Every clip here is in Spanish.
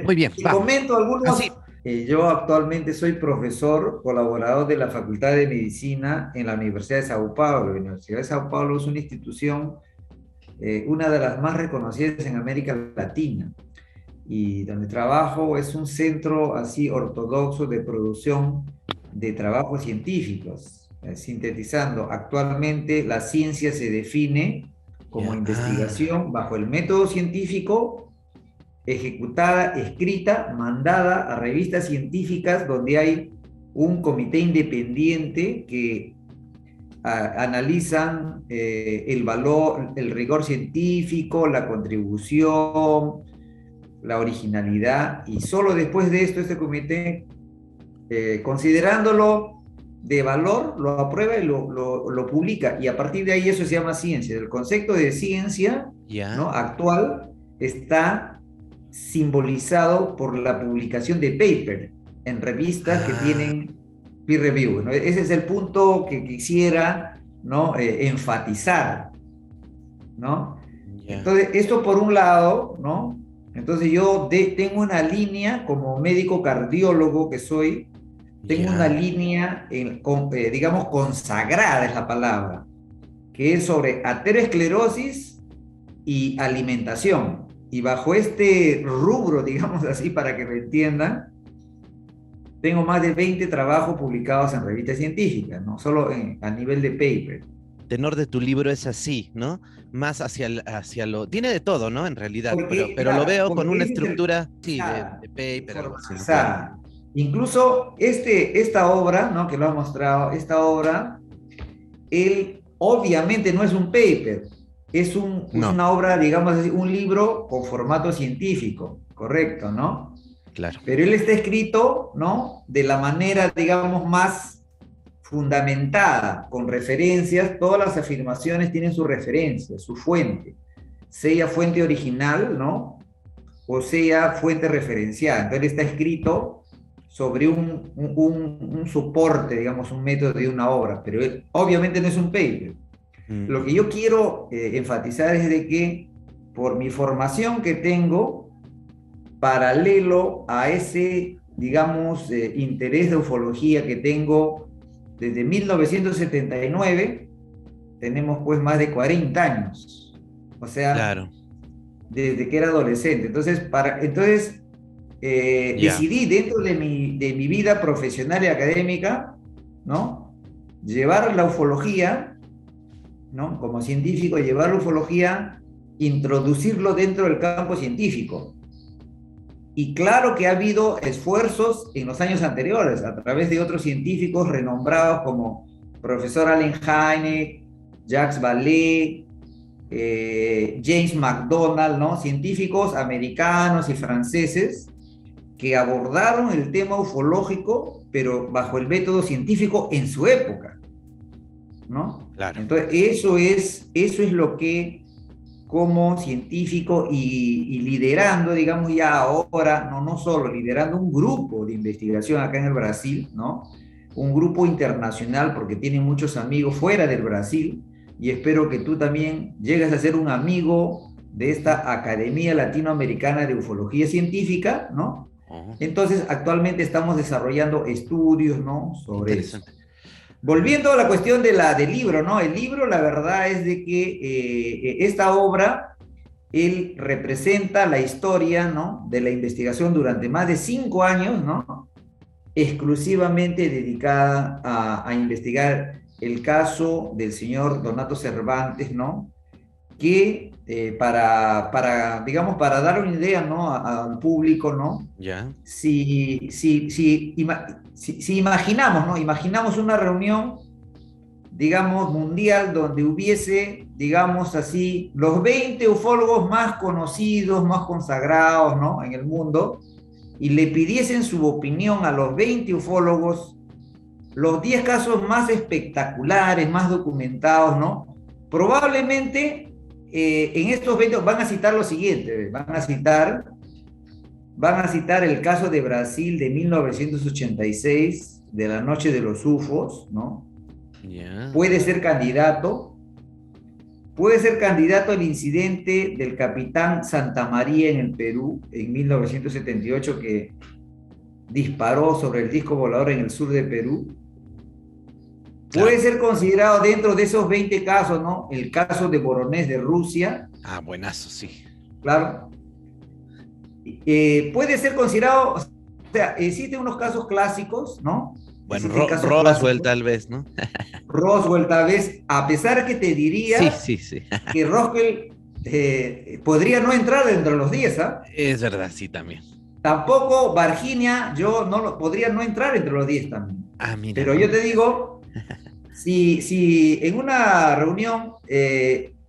Muy bien, te vamos. comento Así. algunos. Yo actualmente soy profesor, colaborador de la Facultad de Medicina en la Universidad de Sao Paulo. La Universidad de Sao Paulo es una institución, una de las más reconocidas en América Latina, y donde trabajo es un centro así ortodoxo de producción de trabajos científicos. Sintetizando, actualmente la ciencia se define como Ya. Ah, investigación bajo el método científico, ejecutada, escrita, mandada a revistas científicas donde hay un comité independiente que analizan el valor, el rigor científico, la contribución, la originalidad, y solo después de esto este comité, considerándolo de valor, lo aprueba y lo publica, y a partir de ahí eso se llama ciencia. El concepto de ciencia, ¿no?, ya. actual está simbolizado por la publicación de paper en revistas que Ah, tienen peer review, ¿no? Ese es el punto que quisiera, ¿no?, enfatizar, ¿no? ya. Entonces, esto por un lado, ¿no? Entonces tengo una línea como médico cardiólogo que soy, tengo una Ya. línea, digamos, consagrada es la palabra, que es sobre aterosclerosis y alimentación. Y bajo este rubro, digamos así, para que me entiendan, tengo más de 20 trabajos publicados en revistas científicas, no solo a nivel de paper. Tenor de tu libro es así, ¿no? Más hacia lo. Tiene de todo, ¿no? En realidad, Porque, pero lo claro, veo con porque una ese es el estructura, sí, formatizada, de paper, algo así, ¿no? Claro. formatizada. Incluso esta obra, ¿no?, que lo ha mostrado, esta obra, él obviamente no es un paper, es No, una obra, digamos así, un libro con formato científico, correcto, ¿no? claro. Pero él está escrito, ¿no?, de la manera, digamos, más fundamentada, con referencias. Todas las afirmaciones tienen su referencia, su fuente, sea fuente original, ¿no?, o sea fuente referenciada. Entonces está escrito sobre un soporte, digamos, un método de una obra, pero él, obviamente no es un paper. Lo que Mm, yo quiero enfatizar es de que por mi formación que tengo, paralelo a ese, digamos, interés de ufología que tengo desde 1979, tenemos pues más de 40 años. O sea, claro, desde que era adolescente. Entonces ya. decidí dentro de mi vida profesional y académica, ¿no?, llevar la ufología, ¿no?, como científico, llevar la ufología, introducirlo dentro del campo científico. Y claro que ha habido esfuerzos en los años anteriores a través de otros científicos renombrados como profesor Allen Hynek, Jacques Vallée, James McDonald, ¿no?, científicos americanos y franceses que abordaron el tema ufológico, pero bajo el método científico en su época, ¿no? Claro. Entonces, eso es lo que como científico y liderando, digamos, ya ahora, no, no solo liderando un grupo de investigación acá en el Brasil, ¿no? Un grupo internacional, porque tiene muchos amigos fuera del Brasil, y espero que tú también llegues a ser un amigo de esta Academia Latinoamericana de Ufología Científica, ¿no? Oh, Entonces, actualmente estamos desarrollando estudios, ¿no?, sobre eso. interesante. Volviendo a la cuestión del libro, ¿no? El libro, la verdad es de que esta obra, él representa la historia, ¿no?, de la investigación durante más de 5 años, ¿no?, exclusivamente dedicada a investigar el caso del señor Donato Cervantes, ¿no?, que digamos, para dar una idea, ¿no?, al público, ¿no? Ya. Si imaginamos, ¿no? Imaginamos una reunión, digamos, mundial, donde hubiese, digamos así, los 20 ufólogos más conocidos, más consagrados, ¿no?, en el mundo, y le pidiesen su opinión a los 20 ufólogos, los 10 casos más espectaculares, más documentados, ¿no? Probablemente en estos 20 van a citar lo siguiente, van a citar el caso de Brasil de 1986, de la noche de los UFOs, ¿no? Ya. Puede ser candidato, puede ser candidato al incidente del capitán Santa María en el Perú en 1978 que disparó sobre el disco volador en el sur de Perú. Claro. Puede ser considerado dentro de esos 20 casos, ¿no? El caso de Voronezh de Rusia. Ah, buenazo, sí. Claro. Puede ser considerado, o sea, existen unos casos clásicos, ¿no? Bueno, Existen casos Roswell clásicos. tal vez, ¿no? Roswell tal vez, a pesar que te Sí, diría sí, sí. que Roswell podría no entrar dentro de los 10, ¿ah? Es verdad, sí, también. Tampoco Virginia, yo no podría no entrar entre los 10 también. Ah, mira, Pero ¿no? yo te digo, si en una reunión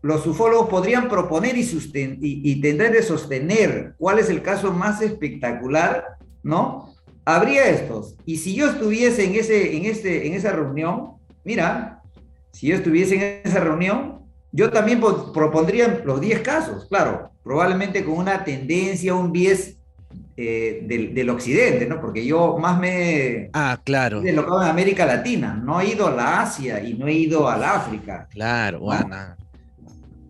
los ufólogos podrían proponer y tendrán de sostener cuál es el caso más espectacular, ¿no? Habría estos. Y si yo estuviese en esa reunión, mira, si yo estuviese en esa reunión, yo también propondría los 10 casos, claro, probablemente con una tendencia, un bias del occidente, ¿no? Porque yo más me Ah, he claro, deslocado en América Latina, no he ido a la Asia y no he ido al África, claro, ¿no? Ana.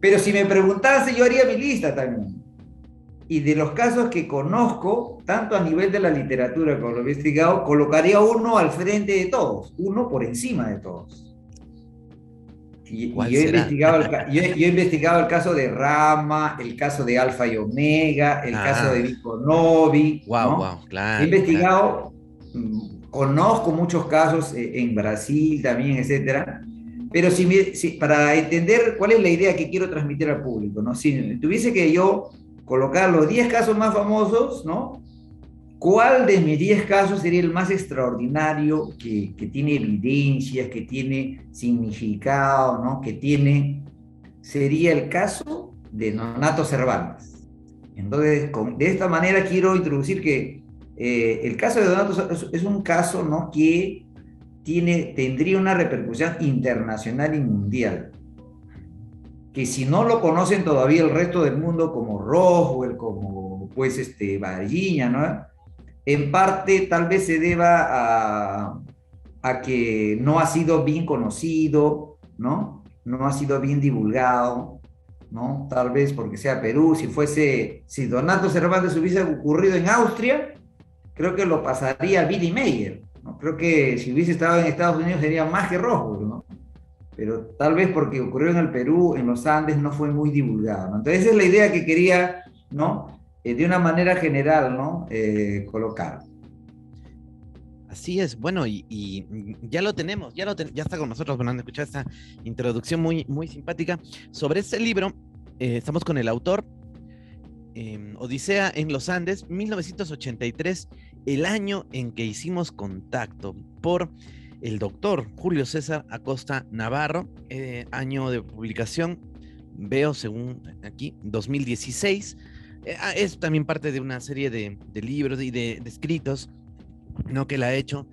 Pero si me preguntase, yo haría mi lista también. Y de los casos que conozco, tanto a nivel de la literatura como lo he investigado, colocaría uno al frente de todos, uno por encima de todos. Y ¿Cuál yo he será? investigado yo he investigado el caso de Rama, el caso de Alfa y Omega, el caso de Ah, Vico Novi, wow, ¿no? wow, He claro, claro. investigado, conozco muchos casos en Brasil también, etcétera. Pero para entender cuál es la idea que quiero transmitir al público, ¿no? Si tuviese que yo colocar los 10 casos más famosos, ¿no? ¿Cuál de mis 10 casos sería el más extraordinario, que tiene evidencias, que tiene significado, ¿no? Que tiene, sería el caso de Nonato Cervantes. Entonces, de esta manera quiero introducir que el caso de Donato es un caso, ¿no? Que tendría una repercusión internacional y mundial. Que si no lo conocen todavía el resto del mundo como Roswell, como pues Varginha, ¿no? En parte tal vez se deba a que no ha sido bien conocido, ¿no? No ha sido bien divulgado, ¿no? Tal vez porque sea Perú, si Donato Cervantes hubiese ocurrido en Austria, creo que lo pasaría Billy Mayer, ¿no? Creo que si hubiese estado en Estados Unidos sería más que Roswell, ¿no? Pero tal vez porque ocurrió en el Perú, en los Andes, no fue muy divulgado, ¿no? Entonces esa es la idea que quería, ¿no? De una manera general, ¿no? Colocar. Así es, bueno, y ya lo tenemos, ya está con nosotros, van a escuchar esta introducción muy, muy simpática sobre este libro. Estamos con el autor, Odisea en los Andes, 1983, el año en que hicimos contacto, por el doctor Julio César Acosta Navarro, año de publicación, veo según aquí, 2016. Es también parte de una serie de libros y de escritos, ¿no? Que la ha hecho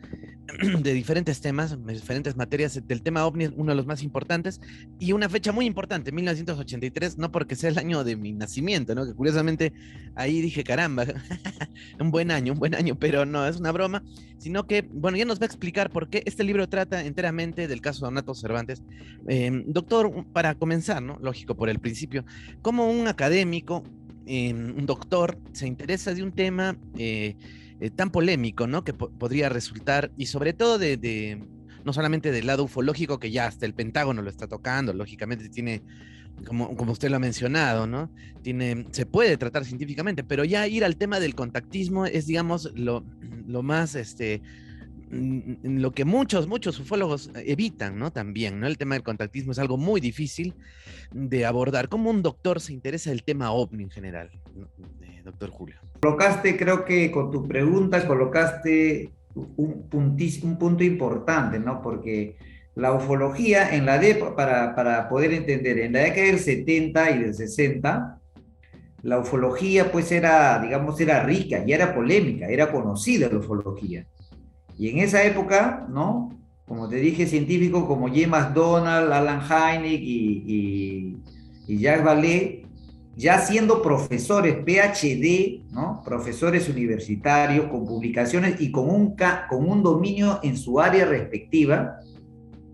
de diferentes temas, de diferentes materias. Del tema OVNI es uno de los más importantes, y una fecha muy importante, 1983, no porque sea el año de mi nacimiento, ¿no? Que curiosamente ahí dije, caramba, un buen año, pero no, es una broma, sino que, bueno, ya nos va a explicar por qué este libro trata enteramente del caso de Donato Cervantes. Doctor, para comenzar, ¿no? Lógico, por el principio, ¿cómo un académico, un doctor, se interesa de un tema tan polémico, ¿no? Que podría resultar, y sobre todo no solamente del lado ufológico, que ya hasta el Pentágono lo está tocando, lógicamente tiene, como usted lo ha mencionado, ¿no? Se puede tratar científicamente, pero ya ir al tema del contactismo es, digamos, lo más, lo que muchos ufólogos evitan, ¿no? También, ¿no? El tema del contactismo es algo muy difícil de abordar. ¿Cómo un doctor se interesa del tema OVNI en general, ¿no? Doctor Julio? Creo que con tu pregunta colocaste un punto importante, ¿no? Porque la ufología para poder entender, en la década del 70 y del 60, la ufología pues era, digamos, era rica y era polémica, era conocida la ufología. Y en esa época, ¿no? Como te dije, científicos como James McDonald, Alan Hynek y Jacques Vallée, ya siendo profesores PhD, ¿no? Profesores universitarios con publicaciones y con un dominio en su área respectiva,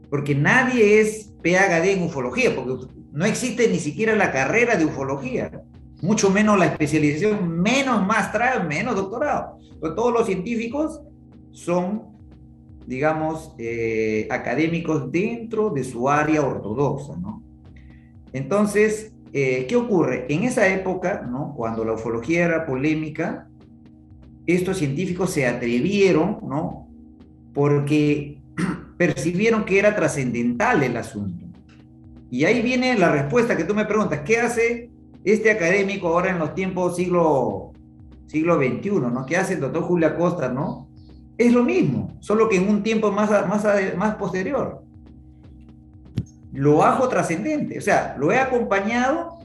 porque nadie es PhD en ufología, porque no existe ni siquiera la carrera de ufología, mucho menos la especialización, menos maestría, menos doctorado. Pero todos los científicos son, digamos, académicos dentro de su área ortodoxa, ¿no? Entonces, ¿qué ocurre? En esa época, ¿no? Cuando la ufología era polémica, estos científicos se atrevieron, ¿no? Porque percibieron que era trascendental el asunto. Y ahí viene la respuesta que tú me preguntas, ¿qué hace este académico ahora en los tiempos siglo XXI, ¿no? ¿Qué hace el doctor Julio Acosta, ¿no? Es lo mismo, solo que en un tiempo más posterior. Lo hago trascendente, o sea, lo he acompañado,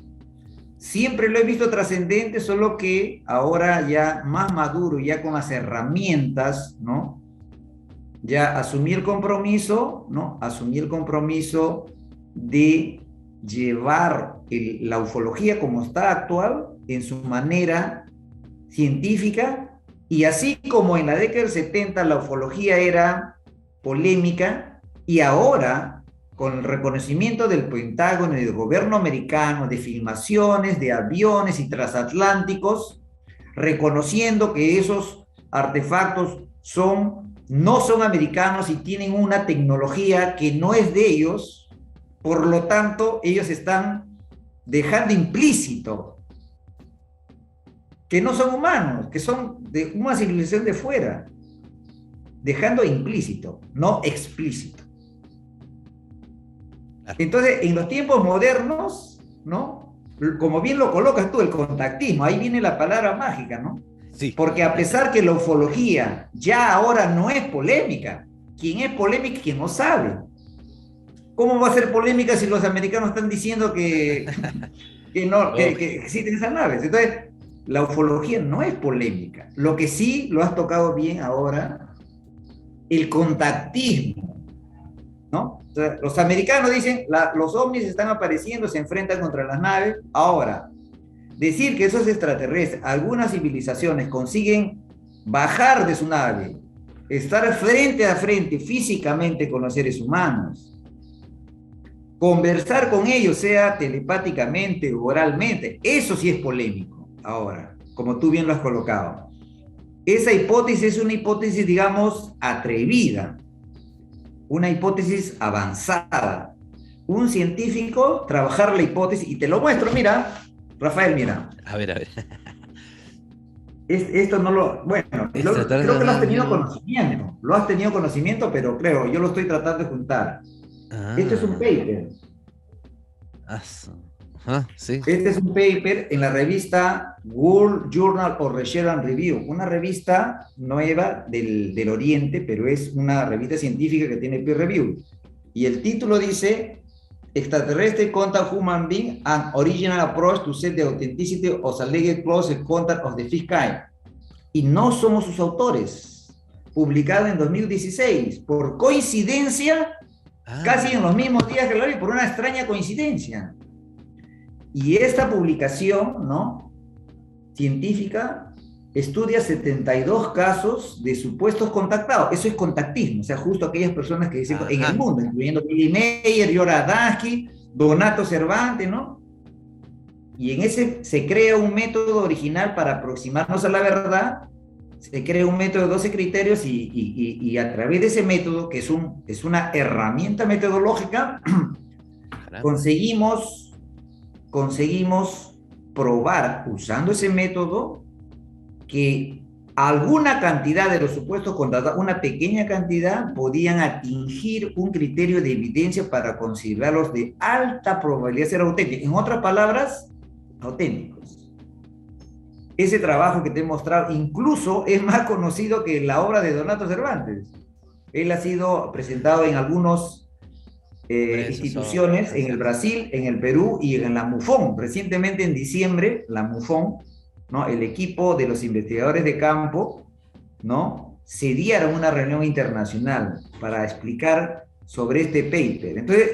siempre lo he visto trascendente, solo que ahora ya más maduro, ya con las herramientas, ¿no? Ya asumí el compromiso, ¿no? Asumí el compromiso de llevar la ufología como está actual en su manera científica, y así como en la década del 70 la ufología era polémica, y ahora con el reconocimiento del Pentágono y del gobierno americano de filmaciones de aviones y transatlánticos, reconociendo que esos artefactos no son americanos y tienen una tecnología que no es de ellos, por lo tanto, ellos están dejando implícito que no son humanos, que son de una civilización de fuera, dejando implícito, no explícito. Entonces, en los tiempos modernos, ¿no? Como bien lo colocas tú, el contactismo, ahí viene la palabra mágica, ¿no? Sí. Porque a pesar que la ufología ya ahora no es polémica, quien es polémica es quien no sabe. ¿Cómo va a ser polémica si los americanos están diciendo que existen esas naves? Entonces, la ufología no es polémica. Lo que sí lo has tocado bien ahora, el contactismo, ¿no? O sea, los americanos dicen, los ovnis están apareciendo, se enfrentan contra las naves. Ahora, decir que esos extraterrestres, algunas civilizaciones consiguen bajar de su nave, estar frente a frente físicamente con los seres humanos, conversar con ellos, sea telepáticamente o oralmente, eso sí es polémico. Ahora, como tú bien lo has colocado, esa hipótesis es una hipótesis, digamos, atrevida, una hipótesis avanzada. Un científico trabajar la hipótesis, y te lo muestro, mira, Rafael, mira. A ver. Esto no lo... Bueno, creo que lo has tenido conocimiento, pero creo, yo lo estoy tratando de juntar. Este es un paper. Sí. Este es un paper en la revista World Journal of Research and Review, una revista nueva del Oriente, pero es una revista científica que tiene peer review. Y el título dice, Extraterrestre Contact Human Being, an Original Approach to Set the Authenticity of Alleged Close Contact of the Fifth Kind. Y no somos sus autores. Publicado en 2016. Por coincidencia, casi en los mismos días que lo vi, por una extraña coincidencia. Y esta publicación, ¿no? Científica estudia 72 casos de supuestos contactados. Eso es contactismo, o sea, justo aquellas personas que dicen en el mundo, incluyendo Billy Mayer, Giora Adansky, Donato Cervantes, ¿no? Y en ese se crea un método original para aproximarnos a la verdad, se crea un método de 12 criterios y a través de ese método, que es una herramienta metodológica, conseguimos probar, usando ese método, que alguna cantidad de los supuestos contratados, una pequeña cantidad, podían atingir un criterio de evidencia para considerarlos de alta probabilidad de ser auténticos. En otras palabras, auténticos. Ese trabajo que te he mostrado incluso es más conocido que la obra de Donato Cervantes. Él ha sido presentado en algunas instituciones, en el Brasil, en el Perú y en la MUFON. Recientemente, en diciembre, la MUFON, ¿no? El equipo de los investigadores de campo, ¿no? Se dieron una reunión internacional para explicar sobre este paper. Entonces,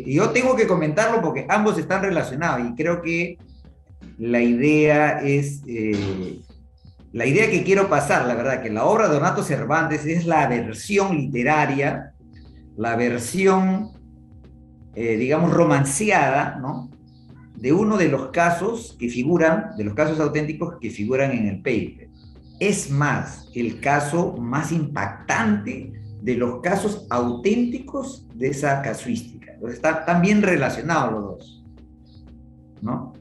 yo tengo que comentarlo porque ambos están relacionados y creo que la idea es, la idea que quiero pasar, la verdad, que la obra de Donato Cervantes es la versión literaria, la versión digamos, romanceada, ¿no? De uno de los casos que figuran, de los casos auténticos que figuran en el paper. Es más, el caso más impactante de los casos auténticos de esa casuística. Están bien relacionados los dos, ¿no?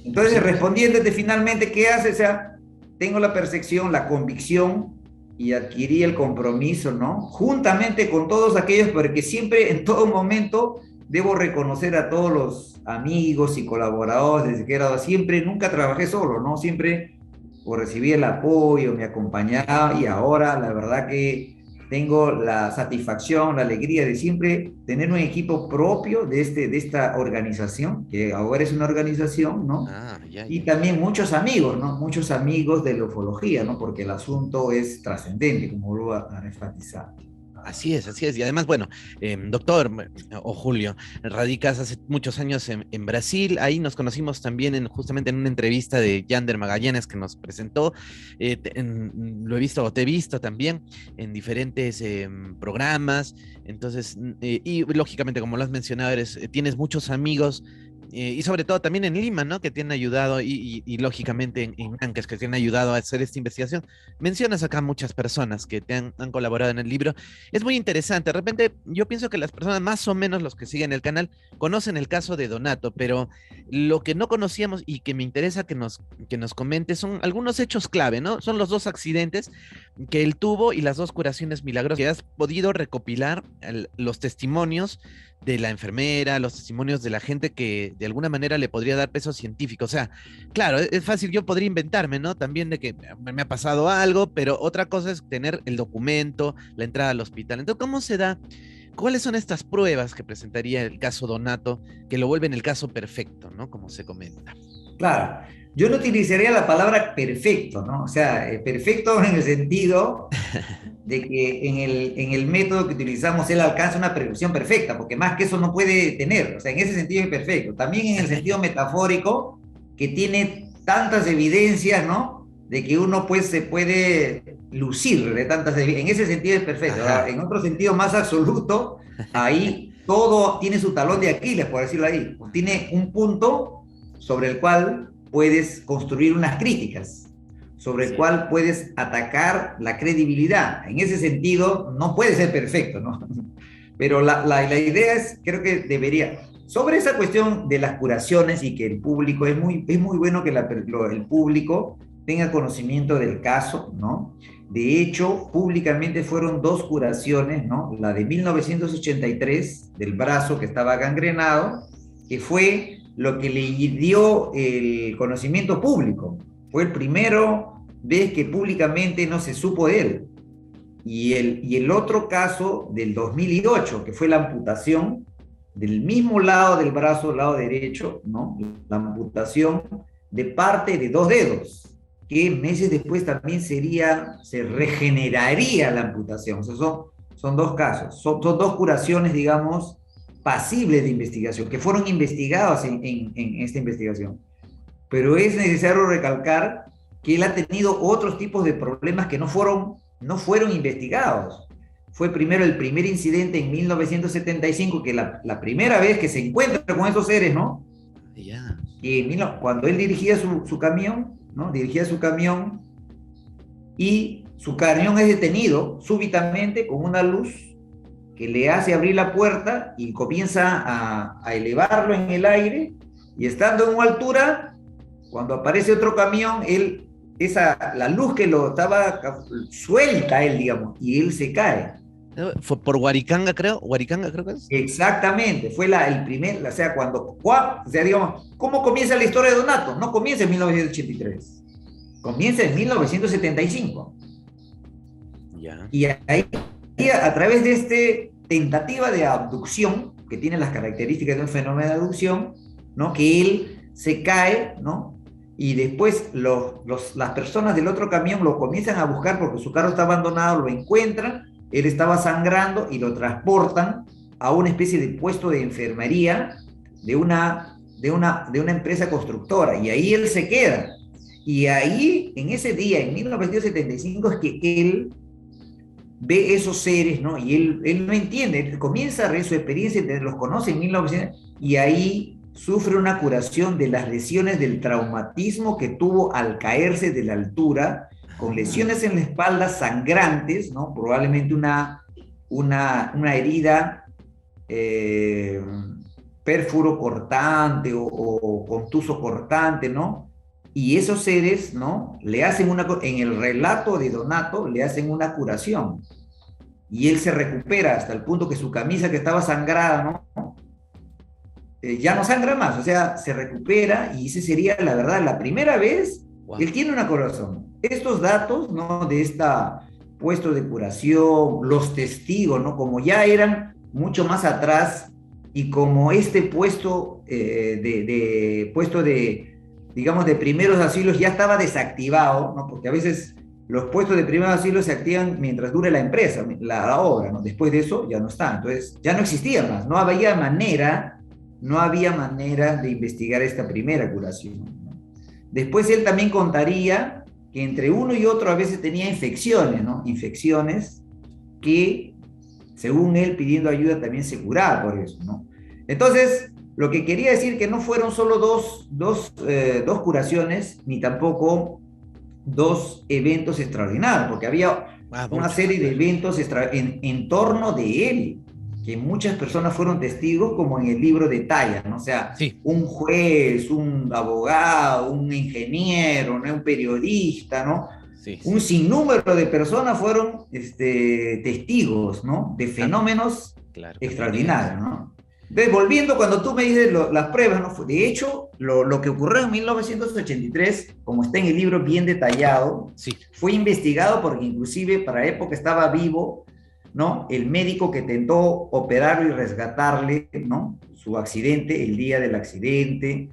Entonces, Sí, respondiéndote finalmente, ¿qué hace? O sea, tengo la percepción, la convicción y adquirí el compromiso, ¿no? Juntamente con todos aquellos, porque siempre, en todo momento, debo reconocer a todos los amigos y colaboradores desde que era, siempre, nunca trabajé solo, ¿no? Siempre o recibí el apoyo, me acompañaba y ahora la verdad que tengo la satisfacción, la alegría de siempre tener un equipo propio de esta organización, que ahora es una organización, ¿no? ya, Y ya. también muchos amigos, ¿no? Muchos amigos de la ufología, ¿no? Porque el asunto es trascendente, como lo va a enfatizar. Así es, así es. Y además, bueno, doctor o Julio, radicas hace muchos años en Brasil. Ahí nos conocimos también justamente en una entrevista de Yander Magallanes que nos presentó. Lo he visto, o te he visto también en diferentes programas. Entonces, y lógicamente, como lo has mencionado, tienes muchos amigos. Y sobre todo también en Lima, ¿no? Que te han ayudado y lógicamente en Ancash, que te han ayudado a hacer esta investigación. Mencionas acá muchas personas que te han colaborado en el libro. Es muy interesante. De repente, yo pienso que las personas, más o menos los que siguen el canal, conocen el caso de Donato, pero lo que no conocíamos y que me interesa que nos comentes son algunos hechos clave, ¿no? Son los dos accidentes que él tuvo y las dos curaciones milagrosas que has podido recopilar los testimonios de la enfermera, los testimonios de la gente que de alguna manera le podría dar peso científico. O sea, claro, es fácil, yo podría inventarme, ¿no? También de que me ha pasado algo, pero otra cosa es tener el documento, la entrada al hospital. Entonces, ¿cómo se da? ¿Cuáles son estas pruebas que presentaría el caso Donato que lo vuelven el caso perfecto, ¿no? Como se comenta. Claro, yo no utilizaría la palabra perfecto, ¿no? O sea, perfecto en el sentido de que en el método que utilizamos él alcanza una perfección perfecta, porque más que eso no puede tener, o sea, en ese sentido es perfecto. También en el sentido metafórico, que tiene tantas evidencias, ¿no? De que uno pues se puede lucir de tantas evidencias, en ese sentido es perfecto. Ahora, Ajá. en otro sentido más absoluto, ahí todo tiene su talón de Aquiles, por decirlo ahí, pues tiene un punto sobre el cual puedes construir unas críticas, sobre el Así es. cual puedes atacar la credibilidad. En ese sentido, no puede ser perfecto, ¿no? Pero la idea es, creo que debería, sobre esa cuestión de las curaciones y que el público, es muy bueno que el público tenga conocimiento del caso, ¿no? De hecho, públicamente fueron dos curaciones, ¿no? La de 1983, del brazo que estaba gangrenado, que fue lo que le dio el conocimiento público. Fue el primero vez que públicamente no se supo de él. Y el otro caso del 2008, que fue la amputación del mismo lado del brazo, lado derecho, ¿no? La amputación de parte de dos dedos, que meses después también se regeneraría la amputación. O sea, son dos casos, son dos curaciones, digamos, pasibles de investigación, que fueron investigados en esta investigación. Pero es necesario recalcar que él ha tenido otros tipos de problemas que no fueron investigados. Fue primero el primer incidente en 1975, que la primera vez que se encuentra con esos seres, ¿no? Ya. Que cuando él dirigía su camión, ¿no? Dirigía su camión y su camión es detenido súbitamente con una luz que le hace abrir la puerta y comienza a elevarlo en el aire y estando en una altura, cuando aparece otro camión, la luz que lo estaba suelta él, digamos, y él se cae. Fue por Huaricanga, creo. Huaricanga, creo que es. Exactamente, fue el primer, o sea, o sea, digamos, ¿cómo comienza la historia de Donato? No comienza en 1983, comienza en 1975. Ya. Y ahí, a través de esta tentativa de abducción, que tiene las características de un fenómeno de abducción, ¿no? Que él se cae, ¿no? Y después las personas del otro camión lo comienzan a buscar porque su carro está abandonado, lo encuentran, él estaba sangrando y lo transportan a una especie de puesto de enfermería de una empresa constructora. Y ahí él se queda. Y ahí, en ese día, en 1975, es que él ve esos seres, ¿no? Y él no entiende, él comienza a ver su experiencia, los conoce en 1900, y ahí sufre una curación de las lesiones del traumatismo que tuvo al caerse de la altura, con lesiones en la espalda sangrantes, ¿no? Probablemente una herida pérfuro cortante o contuso cortante, ¿no? Y esos seres, ¿no? Le hacen en el relato de Donato, le hacen una curación. Y él se recupera hasta el punto que su camisa que estaba sangrada, ¿no? Ya no sangra más, o sea, se recupera y esa sería, la verdad, la primera vez que él tiene una curación. Estos datos, ¿no? De esta puesto de curación, los testigos, ¿no? Como ya eran mucho más atrás y como este puesto digamos, de primeros asilos ya estaba desactivado, ¿no? Porque a veces los puestos de primeros asilos se activan mientras dure la empresa, la obra, ¿no? Después de eso ya no está, entonces ya no existía más, no había manera de investigar esta primera curación, ¿no? Después él también contaría que entre uno y otro a veces tenía infecciones, ¿no? Infecciones que, según él, pidiendo ayuda también se curaba por eso, ¿no? Entonces, lo que quería decir que no fueron solo dos curaciones, ni tampoco dos eventos extraordinarios, porque había una serie de eventos en torno de él, que muchas personas fueron testigos, como en el libro detalla, ¿no? O sea, sí, un juez, un abogado, un ingeniero, ¿no? Un periodista, ¿no? Sí, un sinnúmero de personas fueron testigos, ¿no? De fenómenos extraordinarios, ¿no? Entonces, volviendo, cuando tú me dices las pruebas, ¿no? De hecho, lo que ocurrió en 1983, como está en el libro bien detallado, sí, fue investigado porque inclusive para la época estaba vivo, ¿no? El médico que tentó operarlo y rescatarle, ¿no? Su accidente, el día del accidente,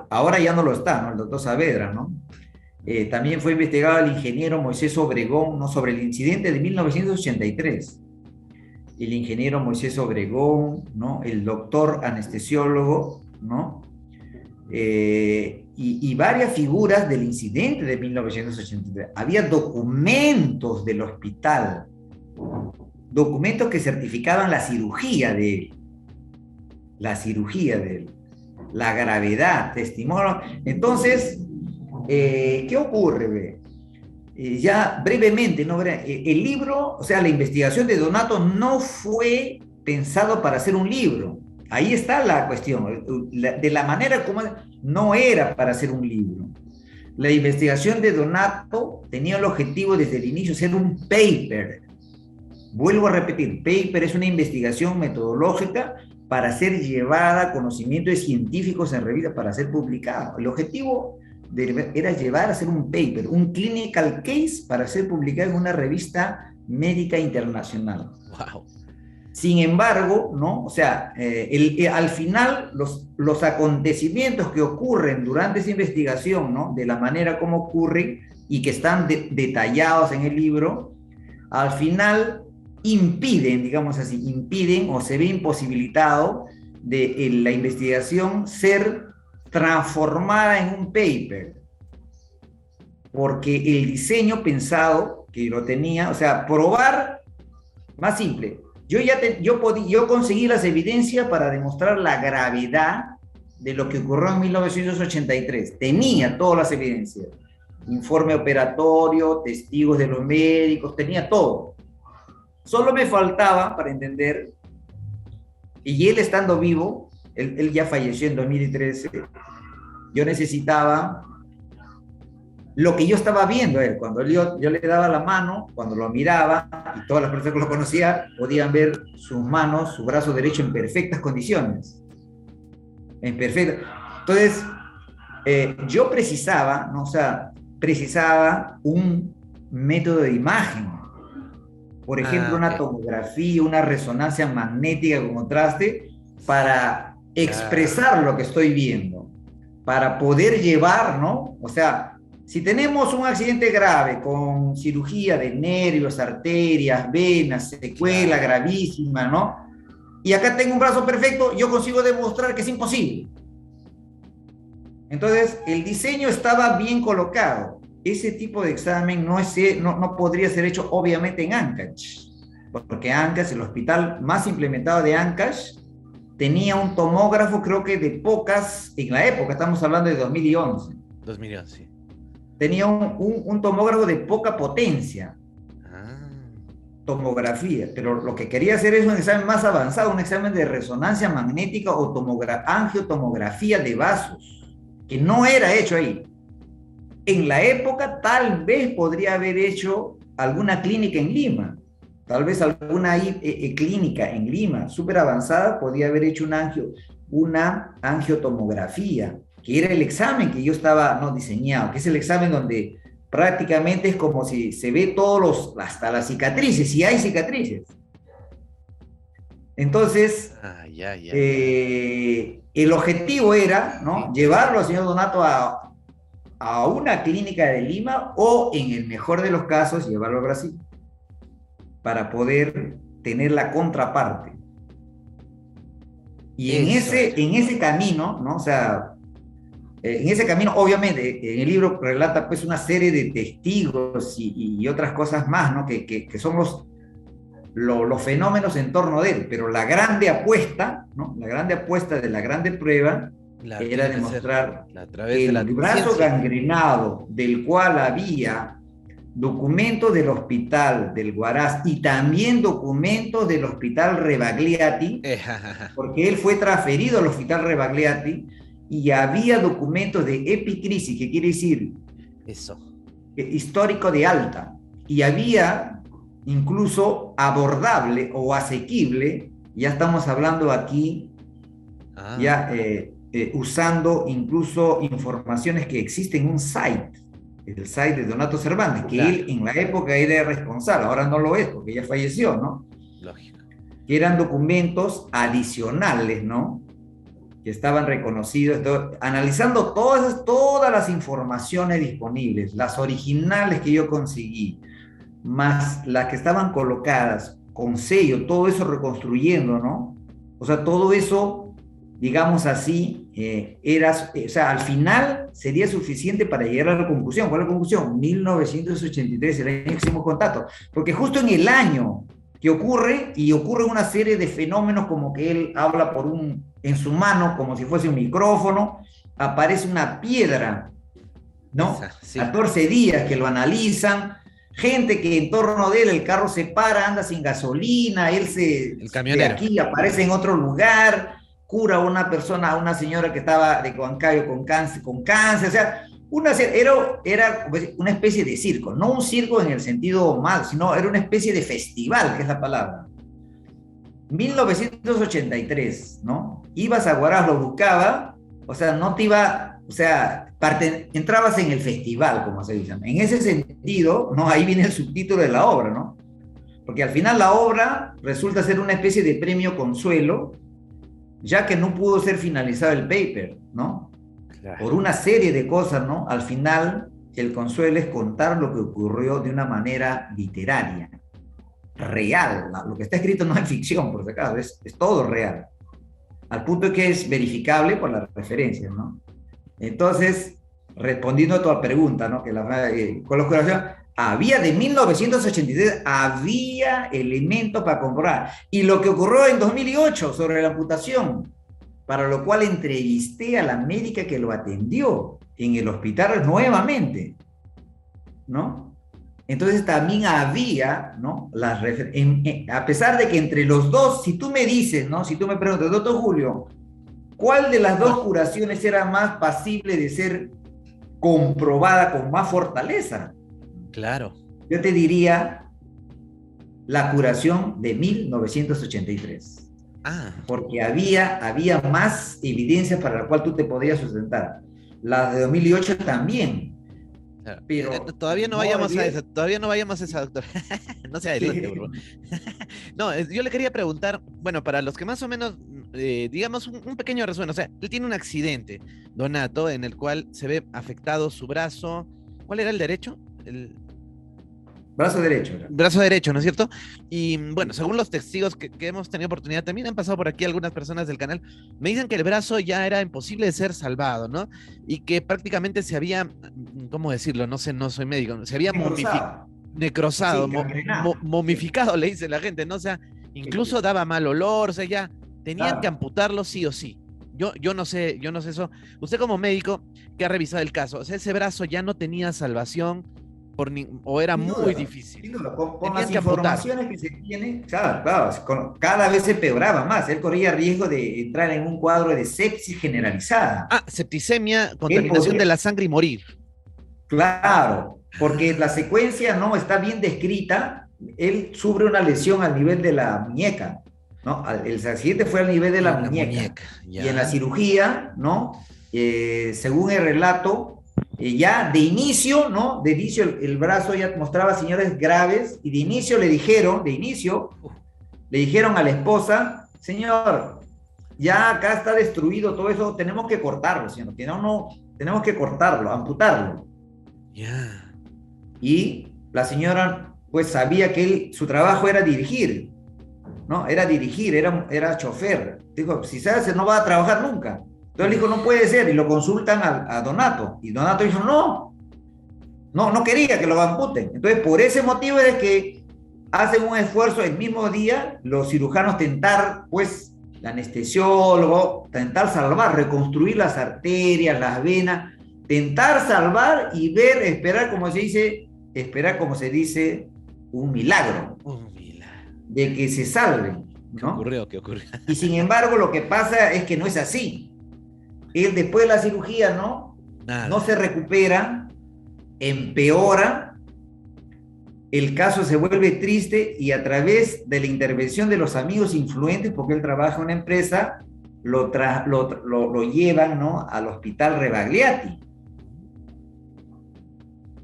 ahora ya no lo está, ¿no? El doctor Saavedra, ¿no? También fue investigado el ingeniero Moisés Obregón, ¿no? Sobre el incidente de 1983. El ingeniero Moisés Obregón, ¿no? El doctor anestesiólogo, ¿no? Y varias figuras del incidente de 1983. Había documentos del hospital, documentos que certificaban la cirugía de él, la gravedad, testimonio. Entonces, ¿qué ocurre? Ya brevemente, ¿no? El libro, o sea, la investigación de Donato no fue pensado para hacer un libro. Ahí está la cuestión, de la manera como no era para hacer un libro. La investigación de Donato tenía el objetivo desde el inicio de ser un paper. Vuelvo a repetir, paper es una investigación metodológica para ser llevada a conocimiento de científicos en revistas, para ser publicado. El objetivo era llevar a hacer un paper, un clinical case para ser publicado en una revista médica internacional. Wow. Sin embargo, ¿no? O sea, al final los acontecimientos que ocurren durante esa investigación, ¿no? De la manera como ocurren y que están detallados en el libro, al final impiden o se ve imposibilitado de la investigación ser transformada en un paper, porque el diseño pensado que lo tenía, o sea, probar, más simple, yo conseguí las evidencias para demostrar la gravedad de lo que ocurrió en 1983, tenía todas las evidencias, informe operatorio, testigos de los médicos, tenía todo, solo me faltaba para entender, y él estando vivo, él ya falleció en 2013, yo necesitaba lo que yo estaba viendo él. Cuando yo le daba la mano, cuando lo miraba, y todas las personas que lo conocían podían ver sus manos, su brazo derecho en perfectas condiciones. Entonces, yo precisaba, ¿no? O sea, precisaba un método de imagen. Por ejemplo, una tomografía, una resonancia magnética con contraste, para expresar lo que estoy viendo, para poder llevar, ¿no? O sea, si tenemos un accidente grave con cirugía de nervios, arterias, venas, secuela gravísima, ¿no? Y acá tengo un brazo perfecto, yo consigo demostrar que es imposible. Entonces, el diseño estaba bien colocado. ese tipo de examen no podría ser hecho obviamente en Ancash, porque Ancash, el hospital más implementado de Ancash, tenía un tomógrafo, creo que de pocas, en la época, estamos hablando de 2011, 2011, sí. tenía un tomógrafo de poca potencia, Ah, tomografía, pero lo que quería hacer es un examen más avanzado, un examen de resonancia magnética o angiotomografía de vasos, que no era hecho ahí. En la época tal vez podría haber hecho alguna clínica en Lima, tal vez alguna clínica en Lima súper avanzada podía haber hecho una angiotomografía, que era el examen que yo estaba no diseñado, que es el examen donde prácticamente es como si se ve hasta las cicatrices, si hay cicatrices. Entonces, ya. el objetivo era, ¿no?, llevarlo al señor Donato a una clínica de Lima o, en el mejor de los casos, llevarlo a Brasil para poder tener la contraparte. Y en ese camino, ¿no? O sea, en ese camino, obviamente, en el libro relata pues una serie de testigos y otras cosas más, ¿no? Que son los fenómenos en torno de él, pero la grande apuesta, ¿no? La grande apuesta de la grande prueba era demostrar que el brazo gangrenado del cual había documentos del hospital del Huaraz y también documentos del hospital Rebagliati, porque él fue transferido al hospital Rebagliati y había documentos de epicrisis, que quiere decir eso, histórico de alta, y había incluso abordable o asequible, ya estamos hablando aquí, usando incluso informaciones que existen en un site, el site de Donato Cervantes, que él en la época era responsable, ahora no lo es porque ya falleció, ¿no? Lógico. Que eran documentos adicionales, ¿no? Que estaban reconocidos, analizando todas las informaciones disponibles, las originales que yo conseguí, más las que estaban colocadas con sello, todo eso reconstruyendo, ¿no? O sea, todo eso, digamos así, o sea, al final sería suficiente para llegar a la conclusión. ¿Cuál es la conclusión? 1983, el año que hicimos contacto, porque justo en el año que ocurre una serie de fenómenos, como que él habla en su mano, como si fuese un micrófono, aparece una piedra, ¿no? Sí. 14 días que lo analizan, gente que en torno de él el carro se para, anda sin gasolina, él de aquí aparece en otro lugar, cura a una persona, a una señora que estaba de Huancayo con cáncer, o sea, era una especie de circo, no un circo en el sentido mal, sino era una especie de festival, que es la palabra. 1983, ¿no? Ibas a Huaraz, lo buscaba, o sea, no te iba, o sea, entrabas en el festival, como se dice. En ese sentido, ¿no? Ahí viene el subtítulo de la obra, ¿no? Porque al final la obra resulta ser una especie de premio consuelo, ya que no pudo ser finalizado el paper, ¿no? Claro. Por una serie de cosas, ¿no? Al final, el consuelo es contar lo que ocurrió de una manera literaria, real. Lo que está escrito no es ficción, por si acaso, es todo real. Al punto que es verificable por las referencias, ¿no? Entonces, respondiendo a tu pregunta, ¿no? Que con la curación, de 1983, había elementos para comprobar. Y lo que ocurrió en 2008 sobre la amputación, para lo cual entrevisté a la médica que lo atendió en el hospital nuevamente, ¿no? Entonces también había, ¿no? A pesar de que entre los dos, si tú me dices, ¿no? Si tú me preguntas, doctor Julio, ¿cuál de las dos curaciones era más pasible de ser comprobada con más fortaleza? Claro. Yo te diría la curación de 1983. Porque había más evidencia para la cual tú te podías sustentar. La de 2008 también. Claro. Pero todavía no vayamos a esa, doctor. No se adelante, por favor. No, yo le quería preguntar, bueno, para los que más o menos, digamos, un pequeño resumen, o sea, él tiene un accidente, Donato, en el cual se ve afectado su brazo. ¿Cuál era el derecho? Brazo derecho. Era. Brazo derecho, ¿no es cierto? Y bueno, según los testigos que hemos tenido oportunidad, también han pasado por aquí algunas personas del canal, me dicen que el brazo ya era imposible de ser salvado, ¿no? Y que prácticamente se había, ¿cómo decirlo? No sé, no soy médico, se había Cruzado. necrosado, Sí, gangrenado. Sí, momificado, le dice la gente, ¿no? O sea, sí, sí, incluso daba mal olor, o sea, ya tenían que claro. amputarlo sí o sí. Yo no sé eso. Usted como médico que ha revisado el caso, o sea, ese brazo ya no tenía salvación o era Sin muy duda, difícil. sin duda. Con Tenían las que amputar. informaciones que se tienen, claro, claro, cada vez se empeoraba más. Él corría riesgo de entrar en un cuadro de sepsis generalizada. Ah, septicemia, Él contaminación de podría, la sangre y morir. claro, porque la secuencia no está bien descrita. Él sufre una lesión al nivel de la muñeca, ¿no? El accidente fue al nivel de la En la muñeca. muñeca, Y en la ya. cirugía, ¿no? Según el relato, ya de inicio, ¿no? De inicio el brazo ya mostraba señales graves y de inicio le dijeron a la esposa, señor, ya acá está destruido todo eso, tenemos que cortarlo, señor, que no, tenemos que cortarlo, amputarlo. Ya. Y la señora pues sabía que su trabajo era dirigir, ¿no? Era dirigir, era chofer. Dijo, si se hace no va a trabajar nunca. Entonces le dijo, no puede ser, y lo consultan a Donato. Y Donato dijo, no quería que lo amputen. Entonces por ese motivo es que hacen un esfuerzo el mismo día, los cirujanos tentar, pues, el anestesiólogo, tentar salvar, reconstruir las arterias, las venas, tentar salvar y ver, esperar como se dice, un milagro Milagro. de que se salven, ¿Qué ¿no? ocurrió? ¿Qué ocurrió? Y sin embargo, lo que pasa es que no es así. Él después de la cirugía, ¿no? No Nada. se recupera, empeora, el caso se vuelve triste y a través de la intervención de los amigos influentes, porque él trabaja en una empresa, lo llevan, ¿no? Al hospital Rebagliati.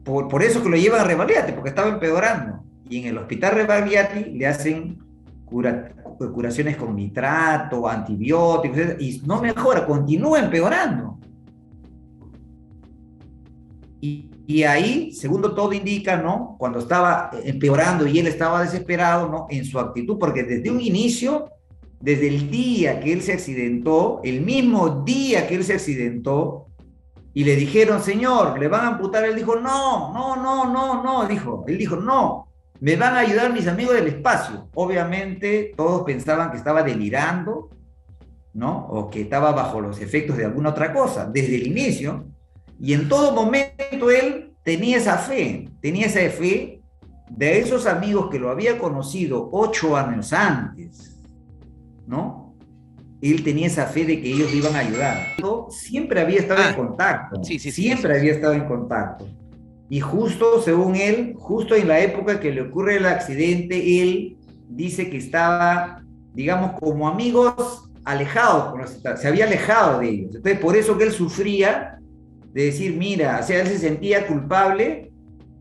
Por eso que lo llevan a Rebagliati, porque estaba empeorando. Y en el hospital Rebagliati le hacen curaciones con nitrato, antibióticos, y no mejora, continúa empeorando. Y ahí, segundo todo indica, ¿no? Cuando estaba empeorando y él estaba desesperado, ¿no? En su actitud, porque desde un inicio, desde el día que él se accidentó, el mismo día que él se accidentó, y le dijeron, señor, le van a amputar, él dijo, no, dijo, él dijo, no, me van a ayudar mis amigos del espacio. Obviamente todos pensaban que estaba delirando, ¿no? O que estaba bajo los efectos de alguna otra cosa, desde el inicio, y en todo momento él tenía esa fe de esos amigos que lo había conocido 8 años antes, ¿no? Él tenía esa fe de que ellos le iban a ayudar. Siempre había estado en contacto, Sí, eso siempre es. había estado en contacto. Y justo, según él, justo en la época que le ocurre el accidente, él dice que estaba, digamos, como amigos alejados, se había alejado de ellos. Entonces, por eso que él sufría de decir, mira, o sea, él se sentía culpable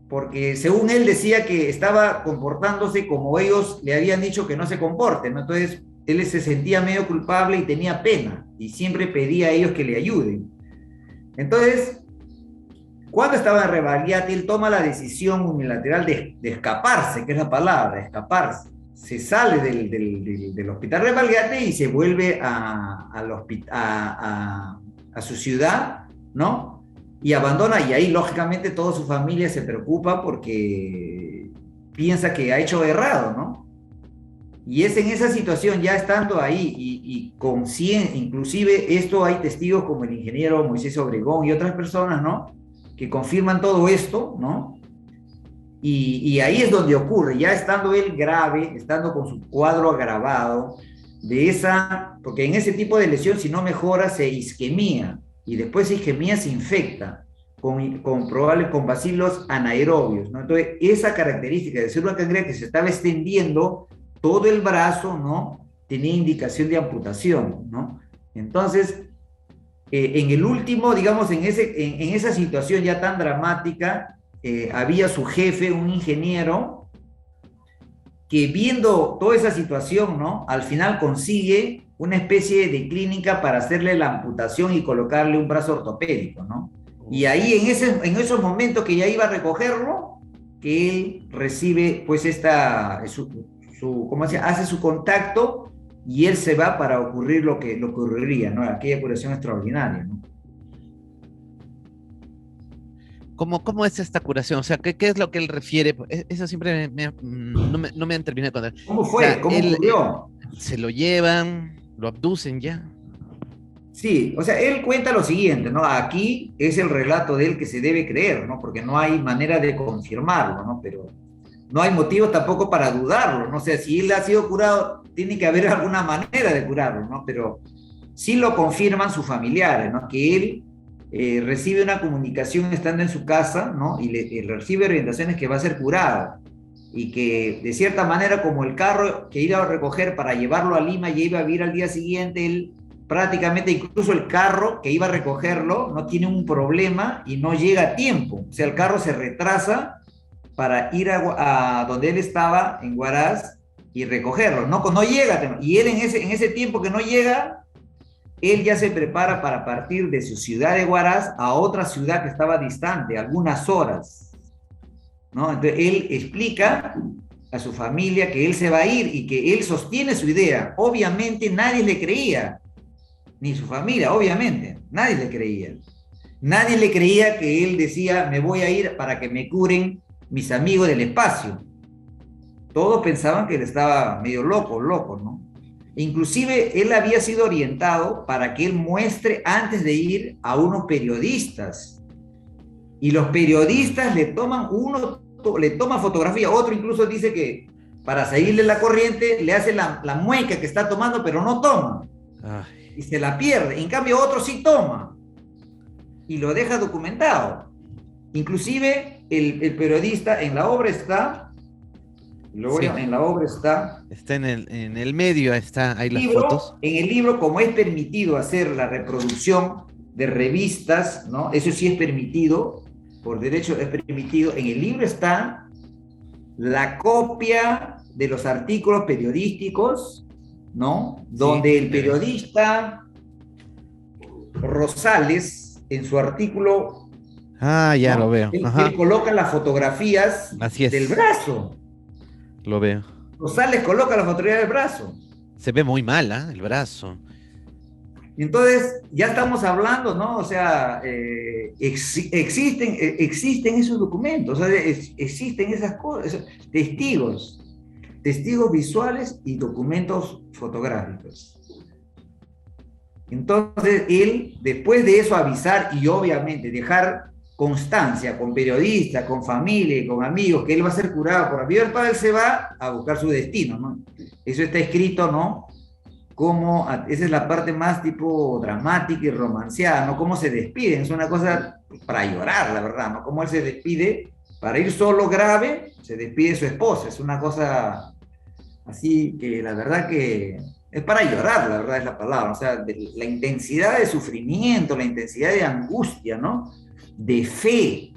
porque según él decía que estaba comportándose como ellos le habían dicho que no se comporte, ¿no? Entonces, él se sentía medio culpable y tenía pena y siempre pedía a ellos que le ayuden. Entonces, cuando estaba en Rebagliati, él toma la decisión unilateral de escaparse, que es la palabra, escaparse. Se sale del hospital Rebagliati y se vuelve a su ciudad, ¿no? Y abandona, y ahí lógicamente toda su familia se preocupa porque piensa que ha hecho errado, ¿no? Y es en esa situación, ya estando ahí y consciente, inclusive esto hay testigos como el ingeniero Moisés Obregón y otras personas, ¿no? Que confirman todo esto, ¿no? Y ahí es donde ocurre, ya estando él grave, estando con su cuadro agravado, porque en ese tipo de lesión, si no mejora, se isquemia, y después esa isquemia se infecta con bacilos anaerobios, ¿no? Entonces, esa característica de célula cangreja que se estaba extendiendo todo el brazo, ¿no? Tenía indicación de amputación, ¿no? Entonces, en el último, digamos, en esa situación ya tan dramática, había su jefe, un ingeniero, que viendo toda esa situación, ¿no? Al final consigue una especie de clínica para hacerle la amputación y colocarle un brazo ortopédico, ¿no? Y ahí en esos momentos que ya iba a recogerlo, que él recibe pues ¿cómo se llama? Hace su contacto y él se va para ocurrir lo que ocurriría, ¿no? Aquella curación extraordinaria, ¿no? ¿Cómo es esta curación? O sea, ¿qué es lo que él refiere? Eso siempre no me han terminado de contar. ¿Cómo O sea, fue? ¿Cómo él ocurrió? se lo llevan, lo abducen ya. Sí, o sea, él cuenta lo siguiente, ¿no? Aquí es el relato de él que se debe creer, ¿no? Porque no hay manera de confirmarlo, ¿no? Pero no hay motivo tampoco para dudarlo, ¿no? O sea, si él ha sido curado, tiene que haber alguna manera de curarlo, ¿no? Pero sí lo confirman sus familiares, ¿no? Que él recibe una comunicación estando en su casa, ¿no? Y recibe orientaciones que va a ser curado. Y que de cierta manera, como el carro que iba a recoger para llevarlo a Lima ya iba a vir al día siguiente, él prácticamente, incluso el carro que iba a recogerlo no tiene un problema y no llega a tiempo. O sea, el carro se retrasa para ir a donde él estaba, en Huaraz, y recogerlo. No, no llega. Y él en ese tiempo que no llega, él ya se prepara para partir de su ciudad de Huaraz a otra ciudad que estaba distante, algunas horas, ¿no? Entonces él explica a su familia que él se va a ir y que él sostiene su idea. Obviamente nadie le creía, ni su familia, obviamente, nadie le creía. Nadie le creía que él decía, me voy a ir para que me curen mis amigos del espacio. Todos pensaban que él estaba medio loco, ¿no? Inclusive él había sido orientado para que él muestre antes de ir a unos periodistas. Y los periodistas le toman fotografía. Otro incluso dice que para seguirle la corriente le hace la mueca que está tomando, pero no toma. Ay. Y se la pierde. En cambio otro sí toma. Y lo deja documentado. Inclusive el periodista en la obra está... Sí. En la obra está... Está en el medio, está ahí las libro, fotos. En el libro, como es permitido hacer la reproducción de revistas, ¿no? Eso sí es permitido, por derecho es permitido. En el libro está la copia de los artículos periodísticos, ¿no? Donde el periodista Rosales, en su artículo... Ah, ya, ¿no? Lo veo. Él coloca las fotografías del brazo. Lo veo. Rosales coloca la fotografía del brazo. Se ve muy mal, ¿eh? El brazo. Entonces, ya estamos hablando, ¿no? O sea, existen esos documentos, o sea, existen esas cosas, testigos visuales y documentos fotográficos. Entonces, él, después de eso, avisar y obviamente dejar constancia con periodistas, con familia, con amigos, que él va a ser curado por Avivar Paz, él se va a buscar su destino, ¿no? Eso está escrito, ¿no? Como, esa es la parte más tipo dramática y romanceada, ¿no? Cómo se despiden, es una cosa para llorar, la verdad, ¿no? Cómo él se despide, para ir solo grave, se despide su esposa, es una cosa así que la verdad que es para llorar, la verdad es la palabra, o sea, la intensidad de sufrimiento, la intensidad de angustia, ¿no? De fe,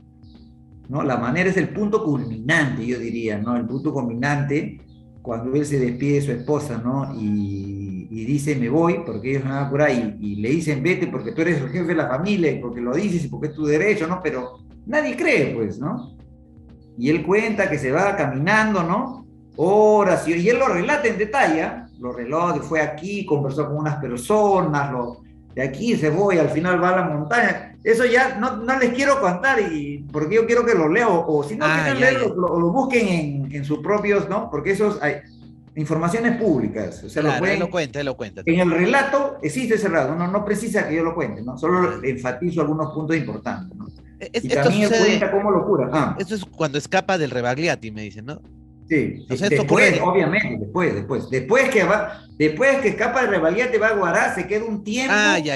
¿no? La manera es el punto culminante, yo diría, ¿no? El punto culminante cuando él se despide de su esposa, ¿no? Y dice, me voy, porque ellos me van a curar, y le dicen, vete porque tú eres el jefe de la familia, y porque lo dices, y porque es tu derecho, ¿no? Pero nadie cree, pues, ¿no? Y él cuenta que se va caminando, ¿no? Horas, y él lo relata en detalle, lo relata, fue aquí, conversó con unas personas, de aquí se voy, al final va a la montaña. Eso ya no les quiero contar, porque yo quiero que lo leo, o si no quieren leerlo, lo busquen en sus propios, ¿no? Porque esos hay informaciones públicas. O sea, claro, él lo cuenta. En el relato existe ese relato, no precisa que yo lo cuente, ¿no? Solo enfatizo algunos puntos importantes, ¿no? Y también él cuenta cómo lo cura. Esto es cuando escapa del Rebagliati, me dicen, ¿no? Sí, o sea, después, obviamente, después que escapa de Rebagliati, va a Huaraz, se queda un tiempo, ya.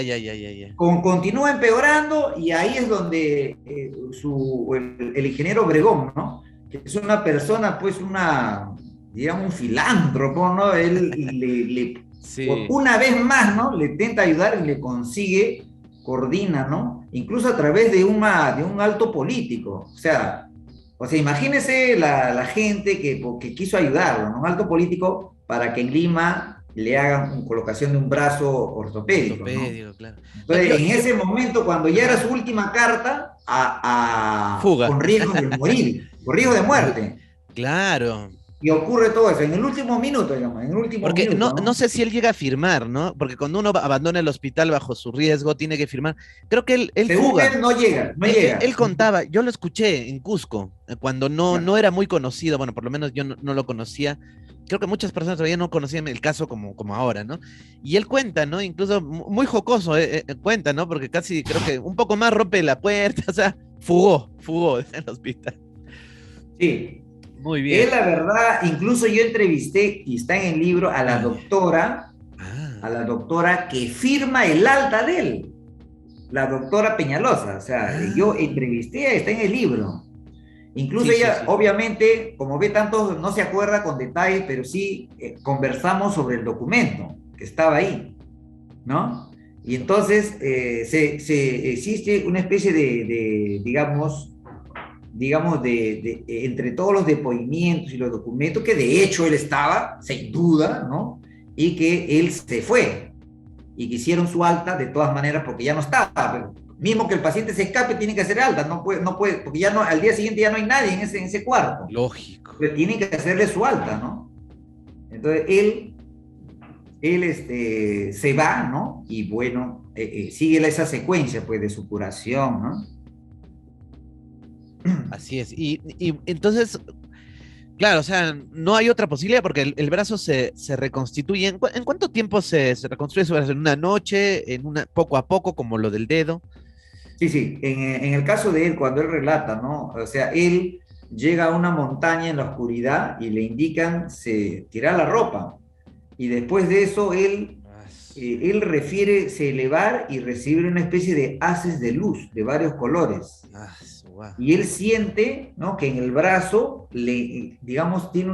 Continúa empeorando, y ahí es donde el ingeniero Obregón, ¿no? Que es una persona, pues, digamos, un filántropo, ¿no? Él sí. Una vez más, ¿no? Le intenta ayudar y le consigue, coordina, ¿no? Incluso a través de un alto político, o sea, imagínese la gente que quiso ayudarlo, ¿no? Un alto político para que en Lima le hagan colocación de un brazo ortopédico, ¿no? Ortopédico, claro. Entonces, en ese momento, cuando ya era su última carta, Fuga. con riesgo de morir, con riesgo de muerte. Claro. Y ocurre todo eso en el último minuto, digamos, en el último Porque minuto, no ¿no? sé si él llega a firmar, ¿no? Porque cuando uno abandona el hospital bajo su riesgo, tiene que firmar. Creo que él Según fuga. él, no llega, no llega. Él contaba, yo lo escuché en Cusco, cuando no era muy conocido, bueno, por lo menos yo no lo conocía. Creo que muchas personas todavía no conocían el caso como ahora, ¿no? Y él cuenta, ¿no? Incluso muy jocoso cuenta, ¿no? Porque casi creo que un poco más rompe la puerta, o sea, fugó del hospital. Sí. Muy Él, bien. la verdad, incluso yo entrevisté, y está en el libro, Ah, a la doctora que firma el alta de él, la doctora Peñalosa. O sea, yo ah. entrevisté, está en el libro. Incluso Sí, sí, ella, sí. obviamente, como ve tanto, no se acuerda con detalles, pero sí conversamos sobre el documento que estaba ahí, ¿no? Y entonces existe una especie digamos, entre todos los depoimientos y los documentos, que de hecho él estaba, sin duda, ¿no? Y que él se fue y que hicieron su alta de todas maneras porque ya no estaba. Pero mismo que el paciente se escape, tiene que hacer alta, no puede, porque ya no, al día siguiente ya no hay nadie en ese cuarto. Lógico. Pero tiene que hacerle su alta, ¿no? Entonces él se va, ¿no? Y bueno, sigue esa secuencia, pues, de su curación, ¿no? Así es. Y entonces, claro, o sea, no hay otra posibilidad porque el brazo se reconstituye. ¿En cuánto tiempo se reconstruye su brazo? ¿En una noche? Poco a poco, como lo del dedo? Sí, sí, en el caso de él, cuando él relata, ¿no? O sea, él llega a una montaña en la oscuridad y le indican tirar la ropa. Y después de eso, él refiere se elevar y recibir una especie de haces de luz de varios colores. Guau. Y él siente, ¿no? Que en el brazo, digamos, tiene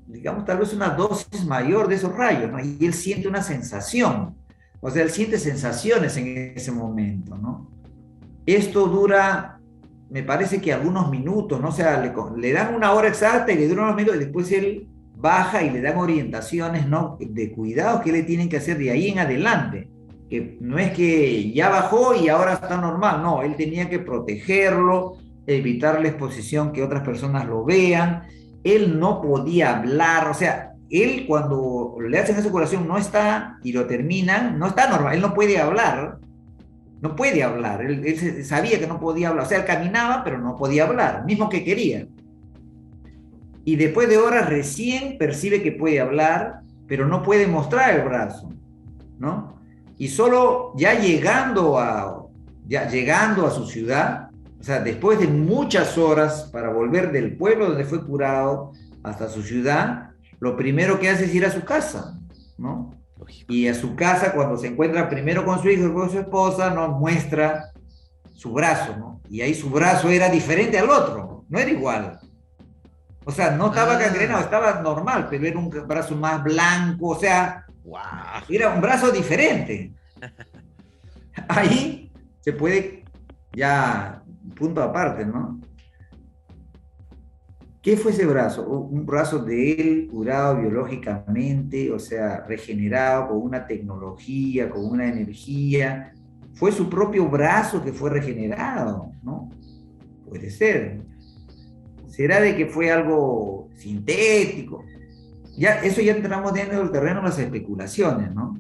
digamos, tal vez una dosis mayor de esos rayos, ¿no? Y él siente una sensación. O sea, él siente sensaciones en ese momento, ¿no? Esto dura, me parece que algunos minutos, ¿no? O sea, le dan una hora exacta y le dura unos minutos y después él baja y le dan orientaciones, ¿no? De cuidados que le tienen que hacer de ahí en adelante. Que no es que ya bajó y ahora está normal, no, él tenía que protegerlo, evitar la exposición que otras personas lo vean. Él no podía hablar, o sea, él cuando le hacen esa curación no está y lo terminan, no está normal, él no puede hablar, no puede hablar, él sabía que no podía hablar, o sea, él caminaba pero no podía hablar, mismo que quería. Y después de horas recién percibe que puede hablar, pero no puede mostrar el brazo, ¿no? Y solo ya llegando a su ciudad, o sea, después de muchas horas para volver del pueblo donde fue curado hasta su ciudad, lo primero que hace es ir a su casa, ¿no? Lógico. Y a su casa, cuando se encuentra primero con su hijo y con su esposa, nos muestra su brazo, ¿no? Y ahí su brazo era diferente al otro, no era igual. O sea, no estaba gangrenado, Ah, estaba normal, pero era un brazo más blanco, o sea, wow. era un brazo diferente. Ahí se puede, ya, punto aparte, ¿no? ¿Qué fue ese brazo? Un brazo de él curado biológicamente, o sea, regenerado con una tecnología, con una energía. Fue su propio brazo que fue regenerado, ¿no? Puede ser. ¿Será de que fue algo sintético? Ya, eso ya entramos dentro del terreno de las especulaciones, ¿no?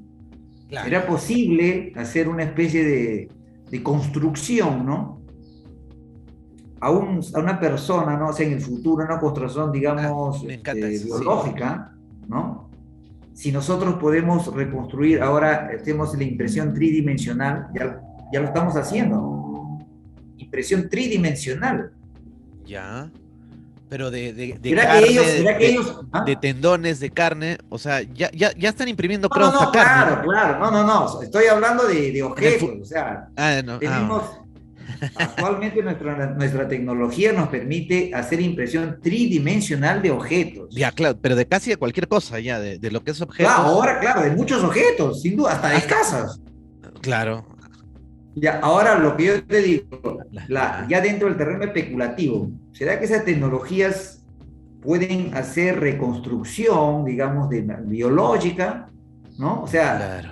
Claro. ¿Será posible hacer una especie de construcción, ¿no? A una persona, ¿no? O sea, en el futuro, una construcción, Ah, digamos, me encanta eso, sí. biológica, ¿no? Si nosotros podemos reconstruir, ahora tenemos la impresión tridimensional, ya lo estamos haciendo, impresión tridimensional. Ya. Pero de ¿Será que carne, ellos, será que ellos, de ¿ah? tendones, de carne, o sea, ya están imprimiendo, No, creo, no, hasta no, carne, claro, ¿no? claro, no, estoy hablando de En el fu- objetos, o sea, no, tenemos, actualmente nuestra tecnología nos permite hacer impresión tridimensional de ya, objetos. claro, pero de casi de cualquier cosa, ya, de lo que es Claro, objetos, ahora, claro, de muchos objetos, sin duda, hasta de hasta, casas. claro, Ya, ahora lo que yo te digo, ya. ya dentro del terreno especulativo, ¿será que esas tecnologías pueden hacer reconstrucción, digamos, biológica, ¿no? O sea, Claro.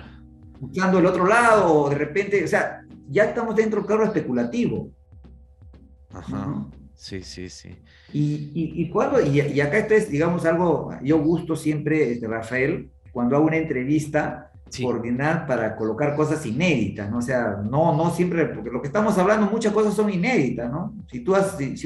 buscando el otro lado, o de repente, o sea, ya estamos dentro del carro especulativo, Ajá. ¿no? Sí, sí, sí. Y acá esto es, digamos, algo, yo gusto siempre, Rafael, cuando hago una entrevista, Sí, coordinar para colocar cosas inéditas, ¿no? O sea, no siempre, porque lo que estamos hablando, muchas cosas son inéditas, ¿no? Si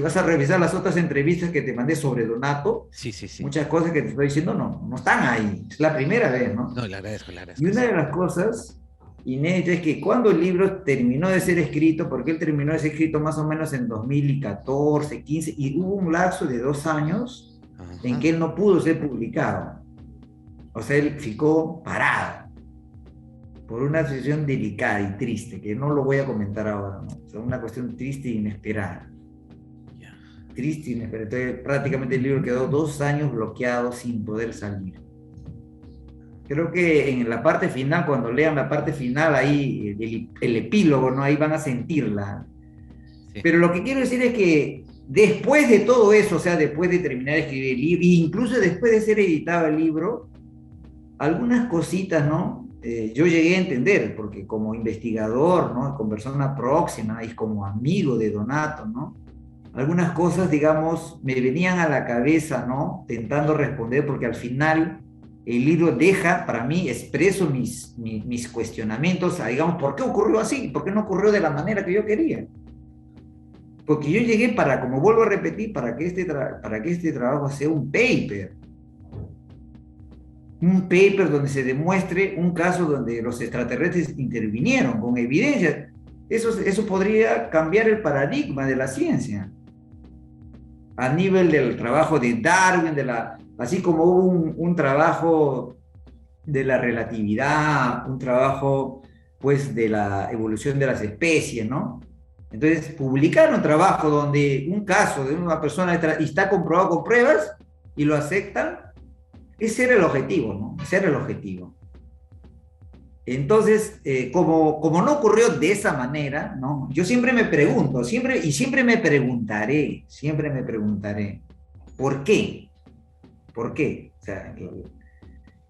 vas a revisar las otras entrevistas que te mandé sobre Donato, sí, sí, sí. muchas cosas que te estoy diciendo no están ahí, es la primera vez, ¿no? No, le Y agradezco, una sí. de las cosas inéditas es que cuando el libro terminó de ser escrito, porque él terminó de ser escrito más o menos en 2014, 15, y hubo un lapso de 2 años en Ajá. que él no pudo ser publicado. O sea, él ficó parado por una situación delicada y triste, que no lo voy a comentar ahora, ¿no? O sea, una cuestión triste e inesperada. Ya. Triste e inesperada. Entonces, prácticamente el libro quedó 2 años bloqueado sin poder salir. Creo que en la parte final, cuando lean la parte final, ahí el epílogo, ¿no? Ahí van a sentirla. Sí. Pero lo que quiero decir es que después de todo eso, o sea, después de terminar de escribir el libro, e incluso después de ser editado el libro, algunas cositas, ¿no? Yo llegué a entender, porque como investigador, ¿no? Con persona próxima y como amigo de Donato, ¿no? Algunas cosas, digamos, me venían a la cabeza, ¿no? Tentando responder, porque al final el libro deja, para mí, expreso mis cuestionamientos, a, digamos, ¿por qué ocurrió así? ¿Por qué no ocurrió de la manera que yo quería? Porque yo llegué para, como vuelvo a repetir, para que este trabajo sea un paper donde se demuestre un caso donde los extraterrestres intervinieron con evidencia. Eso podría cambiar el paradigma de la ciencia a nivel del trabajo de Darwin, así como hubo un trabajo de la relatividad, un trabajo pues de la evolución de las especies, ¿no? Entonces, publicar un trabajo donde un caso de una persona está comprobado con pruebas y lo aceptan, ese era el objetivo, ¿no? Ese era el objetivo. Entonces, como no ocurrió de esa manera, ¿no? Yo siempre me pregunto, siempre me preguntaré, ¿por qué? ¿Por qué? O sea,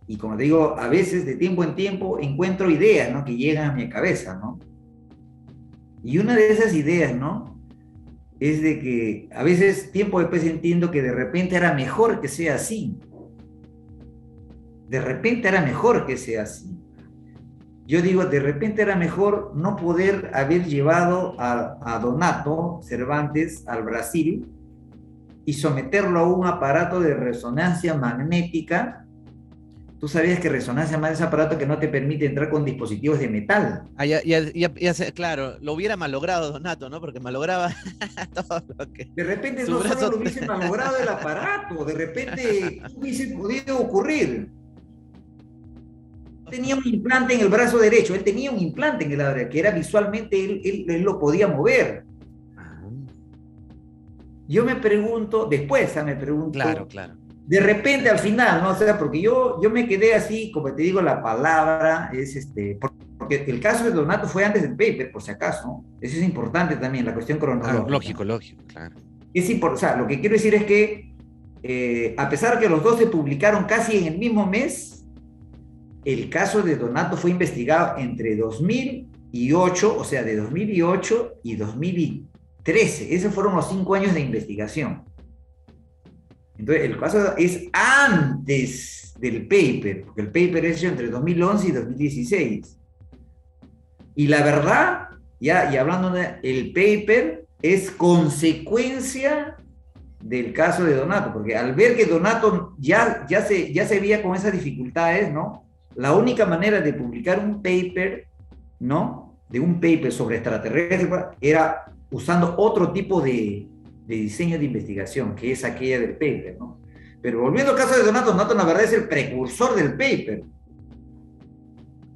y como te digo, a veces de tiempo en tiempo encuentro ideas, ¿no? Que llegan a mi cabeza, ¿no? Y una de esas ideas, ¿no? Es de que a veces tiempo después entiendo que de repente era mejor que sea así. De repente era mejor que sea así. Yo digo, de repente era mejor no poder haber llevado a Donato Cervantes al Brasil y someterlo a un aparato de resonancia magnética. Tú sabías que resonancia magnética es un aparato que no te permite entrar con dispositivos de metal. Ah, claro, lo hubiera malogrado Donato, ¿no? Porque malograba todo lo que. De repente Su no solo brazo. lo hubiese malogrado el aparato, de repente hubiese podido ocurrir. Tenía un implante en el brazo derecho, él tenía un implante en el área que era visualmente, él lo podía mover. Ah, Yo me pregunto, después me claro, pregunto, claro. de repente al final, ¿no? O sea, porque yo me quedé así, como te digo, la palabra es porque el caso de Donato fue antes del paper, por si acaso, ¿no? Eso es importante también, la cuestión Ah, cronológica. lógico, lógico, claro. Es importante, o sea, lo que quiero decir es que a pesar que los dos se publicaron casi en el mismo mes, el caso de Donato fue investigado entre 2008, o sea, de 2008 y 2013. Esos fueron los 5 años de investigación. Entonces, el caso es antes del paper, porque el paper es hecho entre 2011 y 2016. Y la verdad, y hablando del paper, es consecuencia del caso de Donato, porque al ver que Donato ya se veía con esas dificultades, ¿no? La única manera de publicar un paper, ¿no? De un paper sobre extraterrestres era usando otro tipo de diseño de investigación, que es aquella del paper, ¿no? Pero volviendo al caso de Donato, Donato la verdad es el precursor del paper.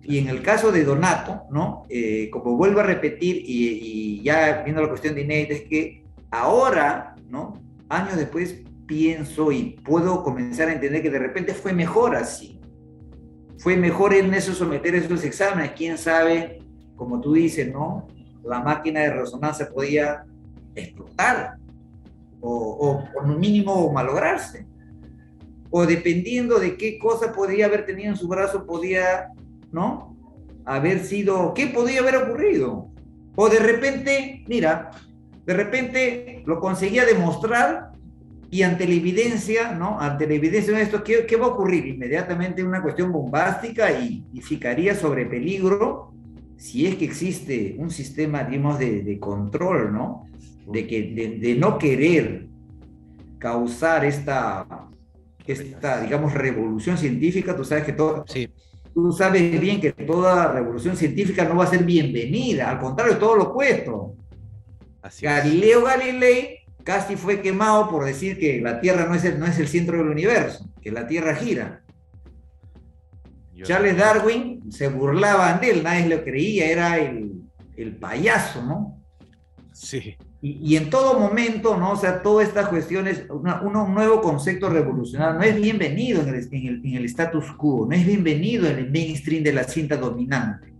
Y en el caso de Donato, ¿no? Como vuelvo a repetir, y ya viendo la cuestión de inédita, es que ahora, ¿no? Años después pienso y puedo comenzar a entender que de repente fue mejor así. Fue mejor en eso someter esos exámenes, quién sabe, como tú dices, ¿no? La máquina de resonancia podía explotar o mínimo malograrse. o dependiendo de qué cosa podría haber tenido en su brazo, podía, ¿no? Haber sido, ¿qué podía haber ocurrido? O de repente, mira, de repente lo conseguía demostrar y ante la evidencia, ¿no? Ante la evidencia de esto, ¿qué va a ocurrir? Inmediatamente una cuestión bombástica y ficaría sobre peligro si es que existe un sistema, digamos, de control, ¿no? De no querer causar digamos, revolución científica. Tú sabes que Sí, tú sabes bien que toda revolución científica no va a ser bienvenida, al contrario, todo lo opuesto. así es. Galileo Galilei casi fue quemado por decir que la Tierra no es el centro del universo, que la Tierra gira. Yo Charles también. Darwin se burlaban de él, nadie lo creía, era el payaso, ¿no? Sí, Y en todo momento, ¿no? O sea, todas estas cuestiones, un nuevo concepto revolucionario no es bienvenido en el status quo, no es bienvenido en el mainstream de la cinta dominante.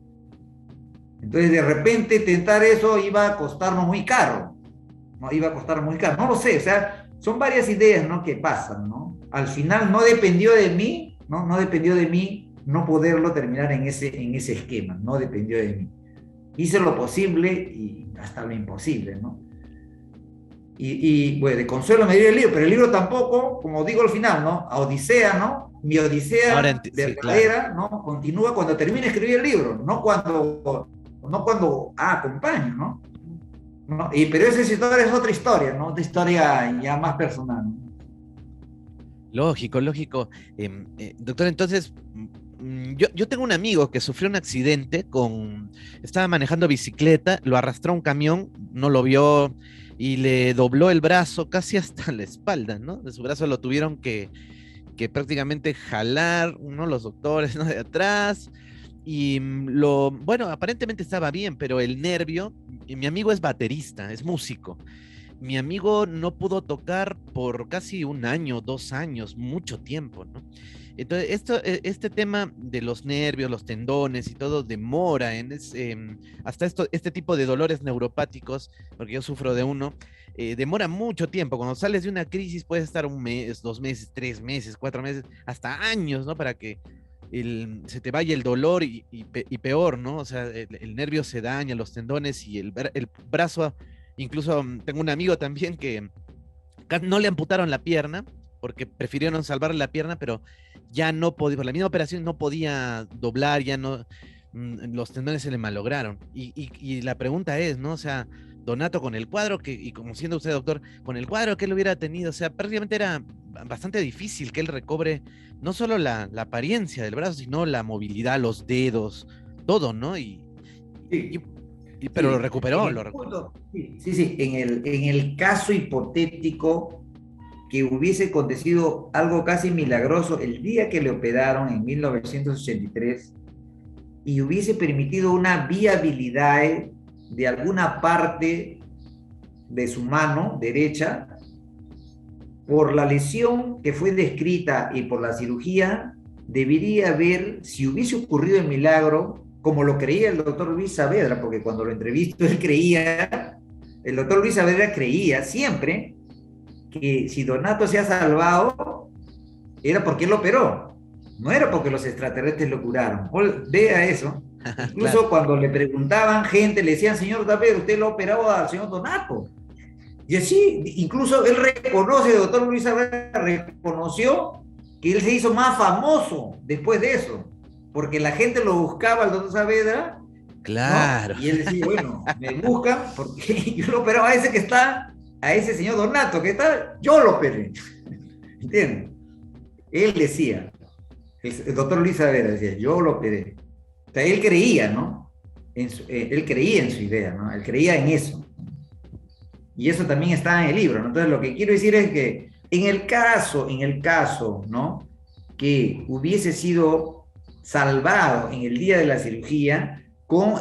Entonces, de repente, tentar eso iba a costarnos muy caro, ¿no? Iba a costar muy caro, no lo sé, o sea, son varias ideas, ¿no? Que pasan, ¿no? Al final no dependió de mí, ¿no? No dependió de mí no poderlo terminar en ese esquema, no dependió de mí. Hice lo posible y hasta lo imposible, ¿no? Bueno, de consuelo me dio el libro, pero el libro tampoco, como digo al final, ¿no? A Odisea, ¿no? Mi Odisea sí, claro. verdadera, ¿no? Continúa cuando termine de escribir el libro, no cuando acompaño, ¿no? ¿No? Pero esa historia es otra historia, ¿no? Otra historia ya más personal, ¿no? Lógico, lógico. Doctor, entonces, yo tengo un amigo que sufrió un accidente estaba manejando bicicleta, lo arrastró un camión, no lo vio y le dobló el brazo casi hasta la espalda, ¿no? De su brazo lo tuvieron que prácticamente jalar, ¿no? Los doctores, ¿no? De atrás. Y bueno, aparentemente estaba bien, pero el nervio, y mi amigo es baterista, es músico. Mi amigo no pudo tocar por casi un año, 2 años, mucho tiempo, ¿no? Entonces, este tema de los nervios, los tendones y todo demora hasta este tipo de dolores neuropáticos, porque yo sufro de uno, demora mucho tiempo. Cuando sales de una crisis puedes estar 1 mes, 2 meses, 3 meses, 4 meses, hasta años, ¿no? Para que se te vaya el dolor y peor, ¿no? O sea, el nervio se daña, los tendones y el brazo. Incluso tengo un amigo también que no le amputaron la pierna porque prefirieron salvarle la pierna, pero ya no podía, por la misma operación no podía doblar, ya no, los tendones se le malograron. Y la pregunta es, ¿no? O sea, Donato con el cuadro, y como siendo usted doctor, con el cuadro que él hubiera tenido, o sea, prácticamente era bastante difícil que él recobre no solo la apariencia del brazo, sino la movilidad, los dedos, todo, ¿no? Y, Sí, pero lo sí. En recuperó, lo el recuperó. punto, sí, sí, sí. En el caso hipotético que hubiese acontecido algo casi milagroso el día que le operaron en 1983 y hubiese permitido una viabilidad de alguna parte de su mano derecha, por la lesión que fue descrita y por la cirugía, debería haber, si hubiese ocurrido el milagro, como lo creía el doctor Luis Saavedra, porque cuando lo entrevistó él creía, el doctor Luis Saavedra creía siempre que si Donato se ha salvado, era porque él lo operó, no era porque los extraterrestres lo curaron. Vea eso. Claro. Incluso cuando le preguntaban, gente le decían, señor Saavedra, usted lo operó al señor Donato. Y así, incluso él reconoce, el doctor Luis Saavedra reconoció que él se hizo más famoso después de eso, porque la gente lo buscaba al doctor Saavedra, ¿no? Claro. Y él decía, bueno, me buscan porque yo lo operaba a ese que está, a ese señor Donato que está, yo lo operé. ¿Entiendes? Él decía, el doctor Luis Saavedra decía, yo lo operé. O sea, él creía, ¿no? Él creía en su idea, ¿no? Él creía en eso. Y eso también está en el libro, ¿no? Entonces, lo que quiero decir es que en el caso, ¿no? Que hubiese sido salvado en el día de la cirugía,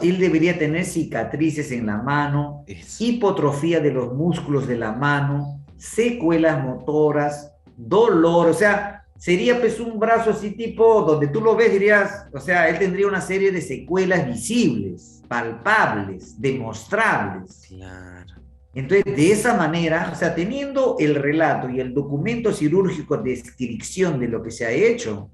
él debería tener cicatrices en la mano, Eso. hipotrofia de los músculos de la mano, secuelas motoras, dolor, o sea, sería pues un brazo así tipo, donde tú lo ves dirías, o sea, él tendría una serie de secuelas visibles, palpables, demostrables. Claro. Entonces, de esa manera, o sea, teniendo el relato y el documento cirúrgico de descripción de lo que se ha hecho,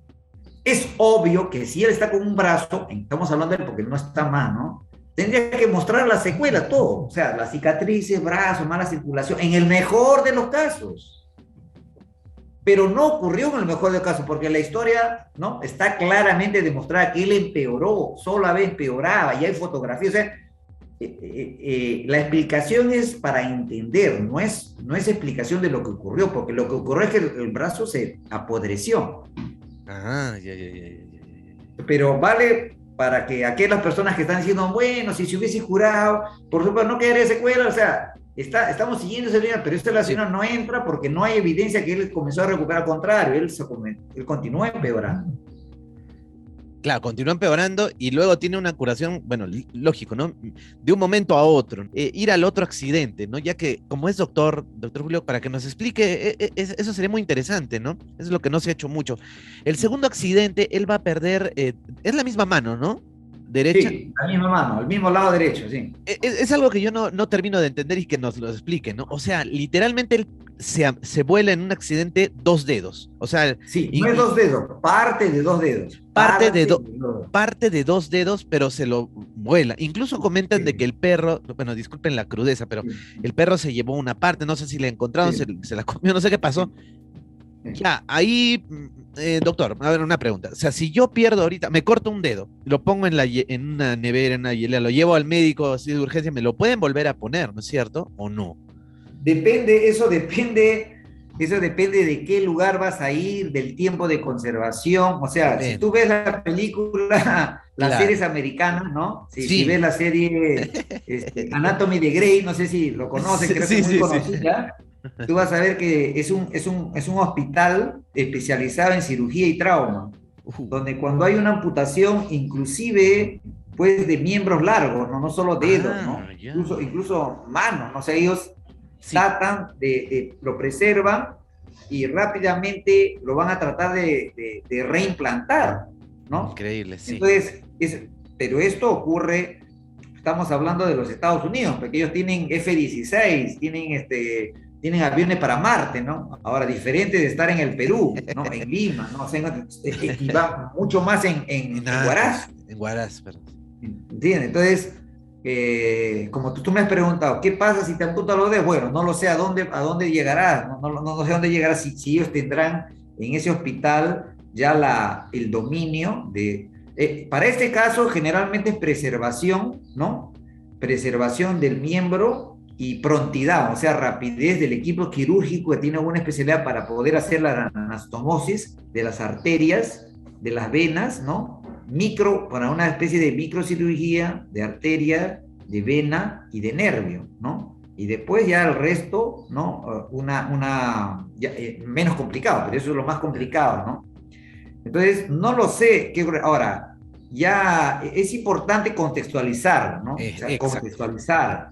es obvio que si él está con un brazo, estamos hablando de él porque no está mal, ¿no? Tendría que mostrar la secuela, todo. O sea, las cicatrices, brazos, mala circulación, en el mejor de los casos. Pero no ocurrió en el mejor de los casos, porque la historia, ¿no? Está claramente demostrada que él empeoró, solo vez empeoraba, y hay fotografías. O sea, la explicación es para entender, no es explicación de lo que ocurrió, porque lo que ocurrió es que el brazo se apodreció. Ah, ya, ya, ya, ya, ya. Pero vale para que aquellas personas que están diciendo, bueno, si se hubiese jurado, por supuesto, no quedaría secuela, o sea, estamos siguiendo esa línea, pero esta relación Sí. no entra porque no hay evidencia que él comenzó a recuperar, al contrario, él continúa empeorando. Claro, continúa empeorando y luego tiene una curación, bueno, lógico, ¿no? De un momento a otro, ir al otro accidente, ¿no? Ya que como es doctor Julio, para que nos explique, eso sería muy interesante, ¿no? Eso es lo que no se ha hecho mucho. El segundo accidente, él va a perder, es la misma mano, ¿no? Derecha. Sí, la misma mano, al mismo lado derecho, sí. Es algo que yo no termino de entender y que nos lo explique, ¿no? O sea, literalmente él se vuela en un accidente dos dedos. O sea, Sí, no es y dos dedos, parte de dos dedos, parte parte de, de do- dos. parte de dos dedos, pero se lo vuela. Incluso comentan de que Sí, el perro, bueno, disculpen la crudeza, pero sí, el perro se llevó una parte, no sé si la encontraron, sí, se la comió, no sé qué pasó. sí, sí. Ya, ahí, doctor, a ver, una pregunta. O sea, si yo pierdo ahorita, me corto un dedo, lo pongo en una nevera, en una hielera, lo llevo al médico así de urgencia, me lo pueden volver a poner, ¿no es cierto? ¿O no? Eso depende de qué lugar vas a ir, del tiempo de conservación. O sea, si Bueno, tú ves la película, las claro. series americanas, ¿no? Si Sí. ves la serie Anatomy de Grey, no sé si lo conocen, Sí, creo que es sí, muy sí, sí. conocida, tú vas a ver que es un hospital especializado en cirugía y trauma, Uh, donde cuando hay una amputación, inclusive, pues de miembros largos, no solo dedos, ah, ¿no? ya. Incluso manos, no sé, ellos Sí, tratan lo preservan y rápidamente lo van a tratar de reimplantar, ¿no? increíble, sí. Entonces, pero esto ocurre, estamos hablando de los Estados Unidos, porque ellos tienen F-16, tienen aviones para Marte, ¿no? Ahora, diferente de estar en el Perú, ¿no? En Lima, ¿no? O sea, y va mucho más en Nada, Huaraz, pues, en Huaraz, perdón. ¿entiendes? Entonces, como tú me has preguntado, ¿qué pasa si te amputan los dedos? Bueno, no lo sé a dónde llegarás, no sé a dónde llegarás si ellos tendrán en ese hospital ya el dominio de... para este caso, generalmente es preservación, ¿no? Preservación del miembro y prontidad, o sea, rapidez del equipo quirúrgico que tiene alguna especialidad para poder hacer la anastomosis de las arterias, de las venas, ¿no? Para una especie de microcirugía de arteria, de vena y de nervio, ¿no? Y después ya el resto, ¿no? Menos complicado, pero eso es lo más complicado, ¿no? Entonces, no lo sé. Ahora, ya es importante contextualizar, ¿no? O sea, Exacto. contextualizar.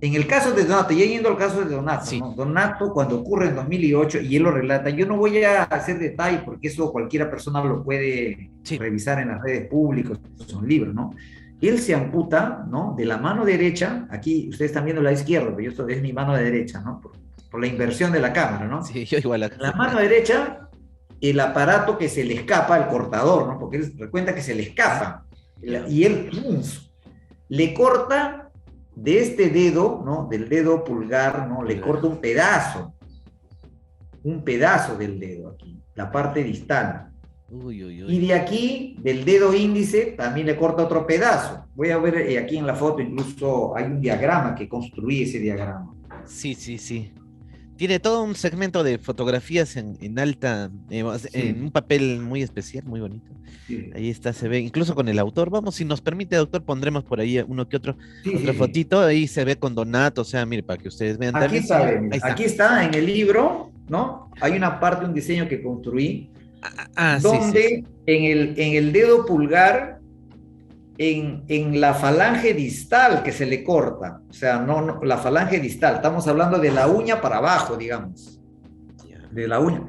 En el caso de Donato, ya yendo al caso de Donato, Sí, ¿no? Donato, cuando ocurre en 2008, y él lo relata, yo no voy a hacer detalles porque eso cualquiera persona lo puede sí. revisar en las redes públicas, son libros, ¿no? Él se amputa, ¿no? De la mano derecha, aquí ustedes están viendo la izquierda, pero esto es mi mano de derecha, ¿no? Por la inversión de la cámara, ¿no? Sí, yo igual acá. La mano derecha, el aparato que se le escapa, el cortador, ¿no? Porque él recuenta que se le escapa. Ya. Y él le corta de este dedo, ¿no? Del dedo pulgar, ¿no? Le Pulgar. corta un pedazo del dedo aquí, la parte distal. Uy, uy, Y uy. de aquí, del dedo índice, también le corta otro pedazo. Voy a ver aquí en la foto, incluso hay un diagrama que construí ese diagrama. Sí, sí, sí. Tiene todo un segmento de fotografías en alta, en Sí, un papel muy especial, muy bonito. sí, Ahí está, se ve, incluso con el autor. Vamos, si nos permite, doctor, pondremos por ahí uno que otro, sí, otra sí, sí. fotito. Ahí se ve con Donato, o sea, mire, para que ustedes vean Aquí también, está, señor. mira, Ahí está. aquí está en el libro, ¿no? Hay una parte, un diseño que construí, Sí, sí, sí. donde en el dedo pulgar, en la falange distal que se le corta, o sea, no, la falange distal, estamos hablando de la uña para abajo, digamos, Ya. de la uña.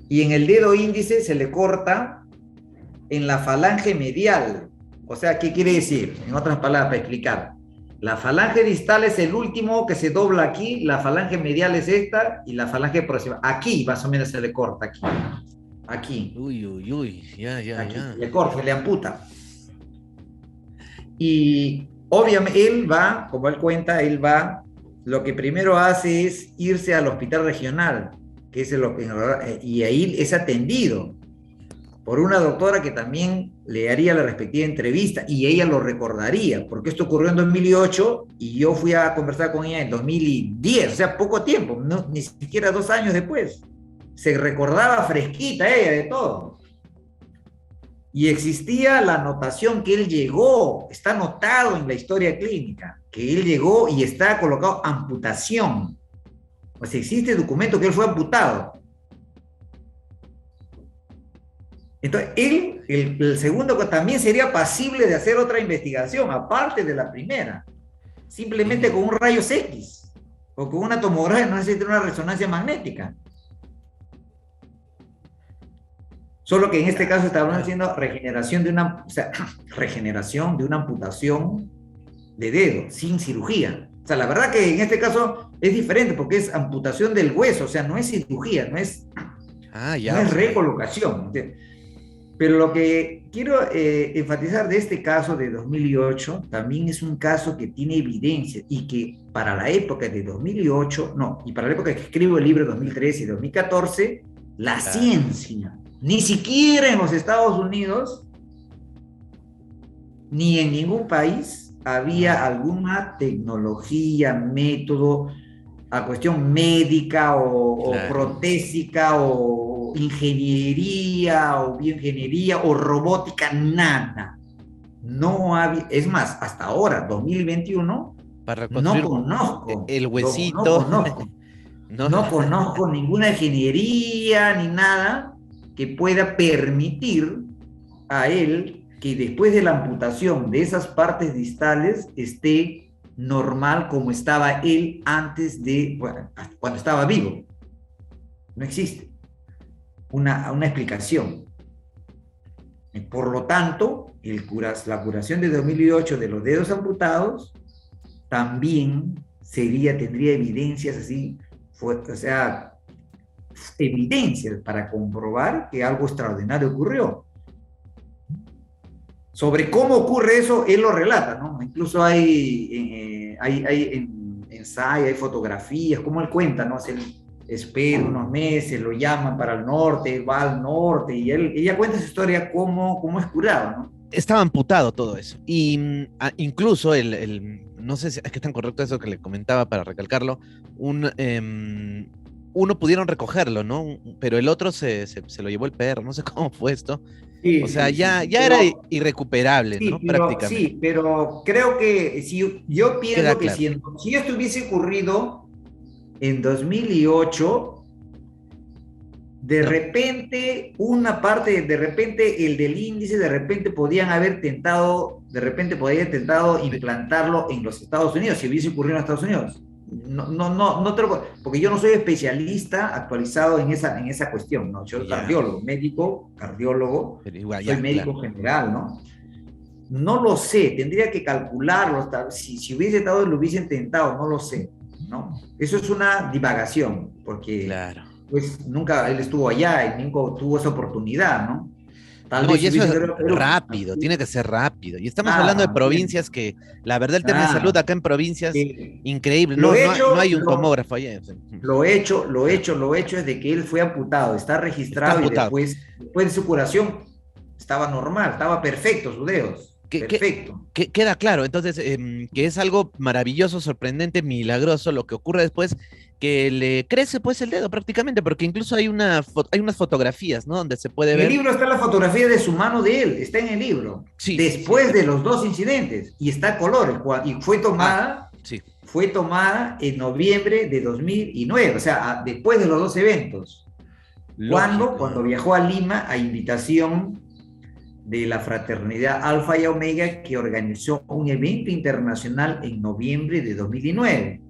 Y en el dedo índice se le corta en la falange medial. O sea, ¿qué quiere decir? En otras palabras, para explicar. La falange distal es el último que se dobla aquí, la falange medial es esta y la falange próxima. Aquí más o menos se le corta, aquí. Aquí. Uy, uy, uy, Aquí. ya. Le corta, le amputa. Y obviamente él va, como él cuenta, lo que primero hace es irse al hospital regional, que es lo que, y ahí es atendido por una doctora que también le haría la respectiva entrevista y ella lo recordaría, porque esto ocurrió en 2008 y yo fui a conversar con ella en 2010, o sea, poco tiempo, no, ni siquiera 2 años después. Se recordaba fresquita ella de todo. Y existía la anotación que él llegó, está anotado en la historia clínica, que él llegó y está colocado amputación. O sea, existe documento que él fue amputado. Entonces, él, el segundo, también sería pasible de hacer otra investigación, aparte de la primera, simplemente con un rayos X o con una tomografía, no necesita una resonancia magnética. Solo que en este caso estamos haciendo regeneración regeneración de una amputación de dedo, sin cirugía. O sea, la verdad que en este caso es diferente porque es amputación del hueso, o sea, no es cirugía, no es recolocación. Pero lo que quiero enfatizar de este caso de 2008, también es un caso que tiene evidencia y que para la época de 2008, y para la época que escribo el libro 2013 y 2014, la ciencia, ni siquiera en los Estados Unidos, ni en ningún país, había alguna tecnología, método, a cuestión médica o protésica o ingeniería o bioingeniería o robótica, nada. No había, es más, hasta ahora, 2021, para reconstruir no conozco el huesito. No conozco ninguna ingeniería ni nada que pueda permitir a él que después de la amputación de esas partes distales esté normal como estaba él antes de, cuando estaba vivo. No existe una explicación. Por lo tanto, la curación de 2008 de los dedos amputados también tendría evidencias así, evidencias para comprobar que algo extraordinario ocurrió. Sobre cómo ocurre eso, él lo relata, ¿no? Incluso hay ensayos, hay fotografías, como él cuenta, ¿no? Espera unos meses, lo llaman para el norte, va al norte, y ella cuenta su historia, cómo es curado, ¿no? Estaba amputado todo eso. Y incluso no sé si es que es tan correcto eso que le comentaba para recalcarlo, uno pudieron recogerlo, ¿no? Pero el otro se lo llevó el perro, no sé cómo fue esto. Sí, o sea, ya era irrecuperable, ¿no? Prácticamente. Sí, pero creo que yo pienso que si esto hubiese ocurrido en 2008, de repente el del índice, de repente podía haber intentado implantarlo en los Estados Unidos, si hubiese ocurrido en Estados Unidos. No porque yo no soy especialista actualizado en esa cuestión, ¿no? Yo soy cardiólogo, soy médico general, ¿no? No lo sé, tendría que calcularlo, si hubiese estado, lo hubiese intentado, no lo sé, ¿no? Eso es una divagación, porque pues nunca él estuvo allá y nunca tuvo esa oportunidad, ¿no? Y eso es rápido, tiene que ser rápido. Y estamos hablando de provincias que, la verdad, el tema de salud acá en provincias, increíble. No hay un tomógrafo allá. Lo hecho es de que él fue amputado, está registrado y después de su curación estaba normal, estaba perfecto sus dedos. Perfecto. Queda claro, entonces, que es algo maravilloso, sorprendente, milagroso lo que ocurre después, que le crece pues el dedo prácticamente, porque incluso hay unas fotografías, ¿no? Donde se puede ver. En el libro está la fotografía de su mano de él, está en el libro. Sí, después de los 2 incidentes, y está a color, y fue tomada en noviembre de 2009, o sea, después de los 2 eventos. Cuando viajó a Lima a invitación de la fraternidad Alfa y Omega, que organizó un evento internacional en noviembre de 2009,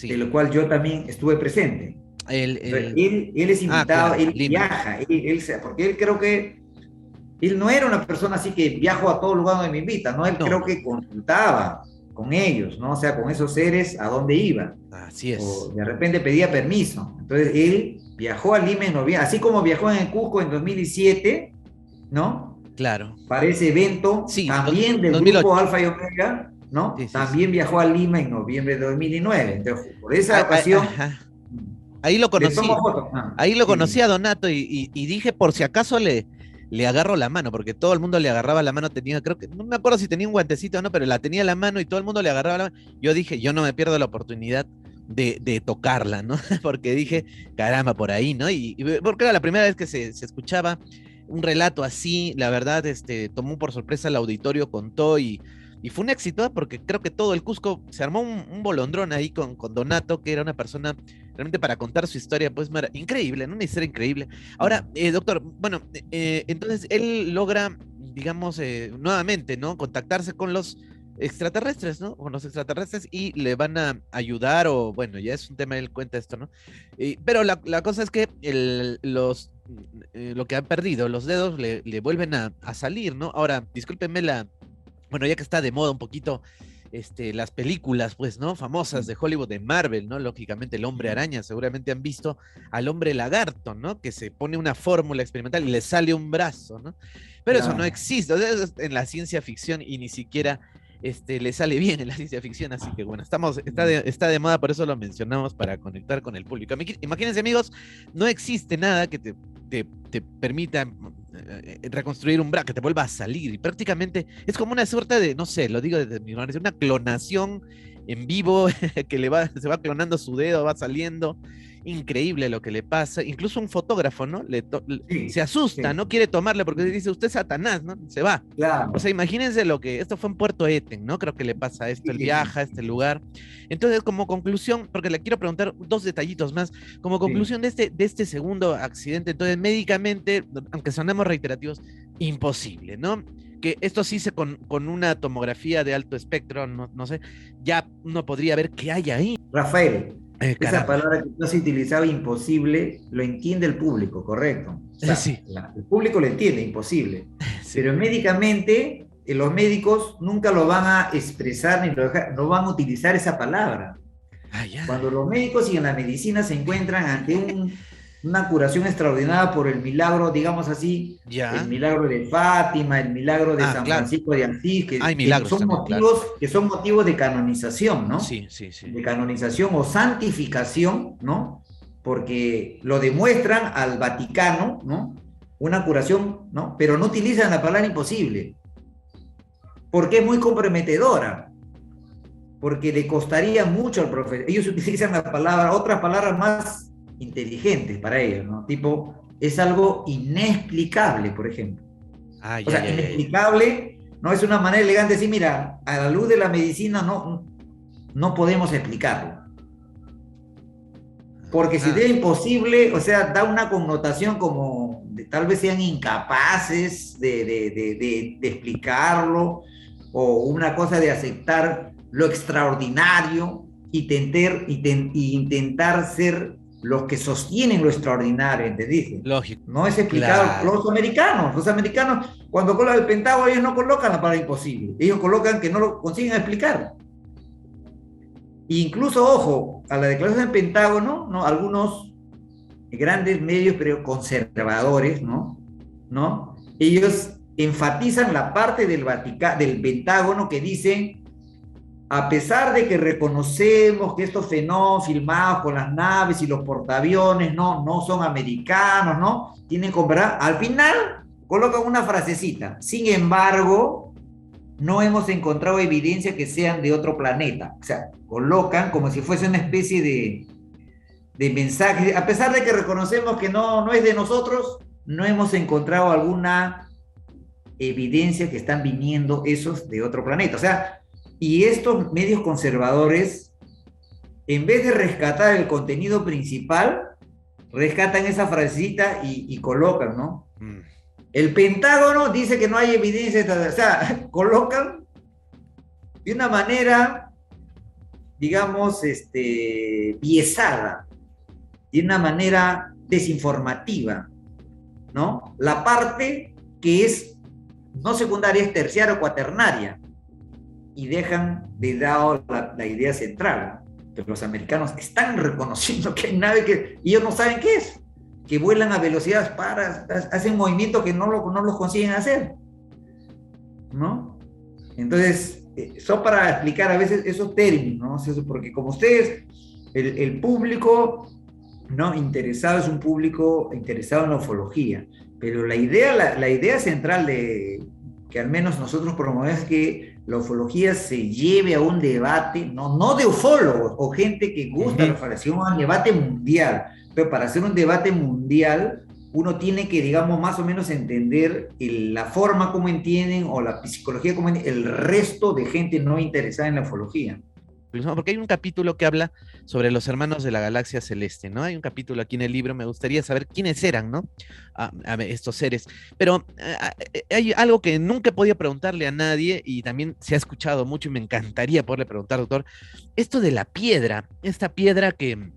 de lo cual yo también estuve presente. Él es invitado, él viaja, porque él creo que él no era una persona así que viajo a todo lugar donde me invitan, ¿no? Él creo que consultaba con ellos, ¿no? O sea, con esos seres, ¿a dónde iba? Así es. O de repente pedía permiso. Entonces él viajó a Lima en noviembre, así como viajó en el Cusco en 2017, ¿no? Claro. Para ese evento, Sí, también del 2008. grupo Alfa y Omega, ¿no? Sí, sí, sí. También viajó a Lima en noviembre de 2009. Entonces, por esa ocasión, Ajá. Ahí lo le tomo conocí. fotos. Ah, Ahí lo sí, conocí dime. a Donato y dije, por si acaso le agarro la mano, porque todo el mundo le agarraba la mano, tenía, creo que, no me acuerdo si tenía un guantecito o no, pero la tenía en la mano y todo el mundo le agarraba la mano. Yo dije, yo no me pierdo la oportunidad de tocarla, ¿no? Porque dije, caramba, por ahí, ¿no? Porque era la primera vez que se escuchaba un relato así, la verdad, tomó por sorpresa el auditorio, contó y fue un éxito, ¿eh? Porque creo que todo el Cusco se armó un bolondrón ahí con Donato, que era una persona realmente para contar su historia, pues increíble, ¿no? Una historia increíble. Ahora, doctor, bueno, entonces él logra, digamos, nuevamente, ¿no? Contactarse con los extraterrestres, ¿no? Con los extraterrestres y le van a ayudar o, bueno, ya es un tema, él cuenta esto, ¿no? Pero la cosa es que lo que han perdido, los dedos le vuelven a salir, ¿no? Ahora, discúlpenme bueno, ya que está de moda un poquito las películas, pues, ¿no? Famosas de Hollywood, de Marvel, ¿no? Lógicamente, el Hombre Araña, seguramente han visto al Hombre Lagarto, ¿no? Que se pone una fórmula experimental y le sale un brazo, ¿no? Pero eso no Claro. existe, o sea, eso es en la ciencia ficción y ni siquiera le sale bien en la ciencia ficción, así que bueno, está de moda, por eso lo mencionamos para conectar con el público. Imagínense, amigos, no existe nada que te permita reconstruir un brazo, que te vuelva a salir. Y prácticamente es como una suerte de, no sé, lo digo desde mi ignorancia, una clonación en vivo que se va clonando su dedo, va saliendo. Increíble lo que le pasa. Incluso un fotógrafo, ¿no? Se Sí, asusta, sí, no quiere tomarle porque dice, usted es Satanás, ¿no? Se va. O sea, claro. imagínense esto fue en Puerto Eten, ¿no? Creo que le pasa esto, Sí, él sí, sí, viaja a este lugar. Entonces, como conclusión, porque le quiero preguntar dos detallitos más, como sí. conclusión de este segundo accidente, entonces médicamente, aunque sonemos reiterativos, imposible, ¿no? Que esto sí con una tomografía de alto espectro, no sé, ya uno podría ver qué hay ahí. Rafael, esa Caramba. palabra que tú has utilizado, imposible, lo entiende el público, correcto. O sea, Sí, el público lo entiende, imposible. sí. Pero médicamente, los médicos nunca lo van a expresar ni no van a utilizar esa palabra. Ah, ya. Cuando los médicos y en la medicina se encuentran ante una curación extraordinaria por el milagro, digamos así, el Ya. milagro de Fátima, el milagro de Ah, San claro. Francisco de Asís, Hay milagros también, claro. que son motivos de canonización, ¿no? Sí, sí, sí. De canonización o santificación, ¿no? Porque lo demuestran al Vaticano, ¿no? Una curación, ¿no? Pero no utilizan la palabra imposible, porque es muy comprometedora, porque le costaría mucho al profesor. Ellos utilizan la palabra, otras palabras más inteligentes para ellos, ¿no? Tipo, es algo inexplicable, por ejemplo. Ah, O ya, sea, ya, ya, ya. inexplicable no es una manera elegante de decir, mira, a la luz de la medicina no podemos explicarlo. Porque si Ah, es imposible, o sea, da una connotación como tal vez sean incapaces de explicarlo, o una cosa de aceptar lo extraordinario y intentar ser los que sostienen lo extraordinario, ¿entendés? lógico. No es explicado. Claro. Los americanos, cuando colocan el Pentágono, ellos no colocan la palabra imposible, ellos colocan que no lo consiguen explicar. Incluso, ojo, a la declaración del Pentágono, ¿no? Algunos grandes medios pero conservadores, ¿no? Ellos enfatizan la parte del Pentágono que dice, a pesar de que reconocemos que estos fenómenos filmados con las naves y los portaaviones no son americanos, ¿no? Tienen que comprar, al final colocan una frasecita, sin embargo, no hemos encontrado evidencia que sean de otro planeta. O sea, colocan como si fuese una especie de mensaje, a pesar de que reconocemos que no es de nosotros, no hemos encontrado alguna evidencia que están viniendo esos de otro planeta. O sea, y estos medios conservadores, en vez de rescatar el contenido principal, rescatan esa frasecita y colocan, ¿no? Mm. El Pentágono dice que no hay evidencia, o sea, colocan de una manera, digamos, biesada, de una manera desinformativa, ¿no? La parte que es no secundaria, es terciaria o cuaternaria. y dejan de lado la idea central. Pero los americanos están reconociendo que hay naves que ellos no saben qué es, que vuelan a velocidades hacen movimientos que no los consiguen hacer, ¿no? Entonces, son para explicar a veces esos términos, ¿no? Porque como ustedes, el público no interesado es un público interesado en la ufología, pero la idea central que al menos nosotros promovemos es que la ufología se lleve a un debate, no de ufólogos o gente que gusta la ufologación, a un debate mundial. Pero para hacer un debate mundial, uno tiene que, digamos, más o menos entender la forma como entienden o la psicología como el resto de gente no interesada en la ufología. Porque hay un capítulo que habla sobre los hermanos de la galaxia celeste, ¿no? Hay un capítulo aquí en el libro, me gustaría saber quiénes eran, ¿no? Estos seres. Pero hay algo que nunca he podido preguntarle a nadie y también se ha escuchado mucho y me encantaría poderle preguntar, doctor, esto de la piedra, esta piedra que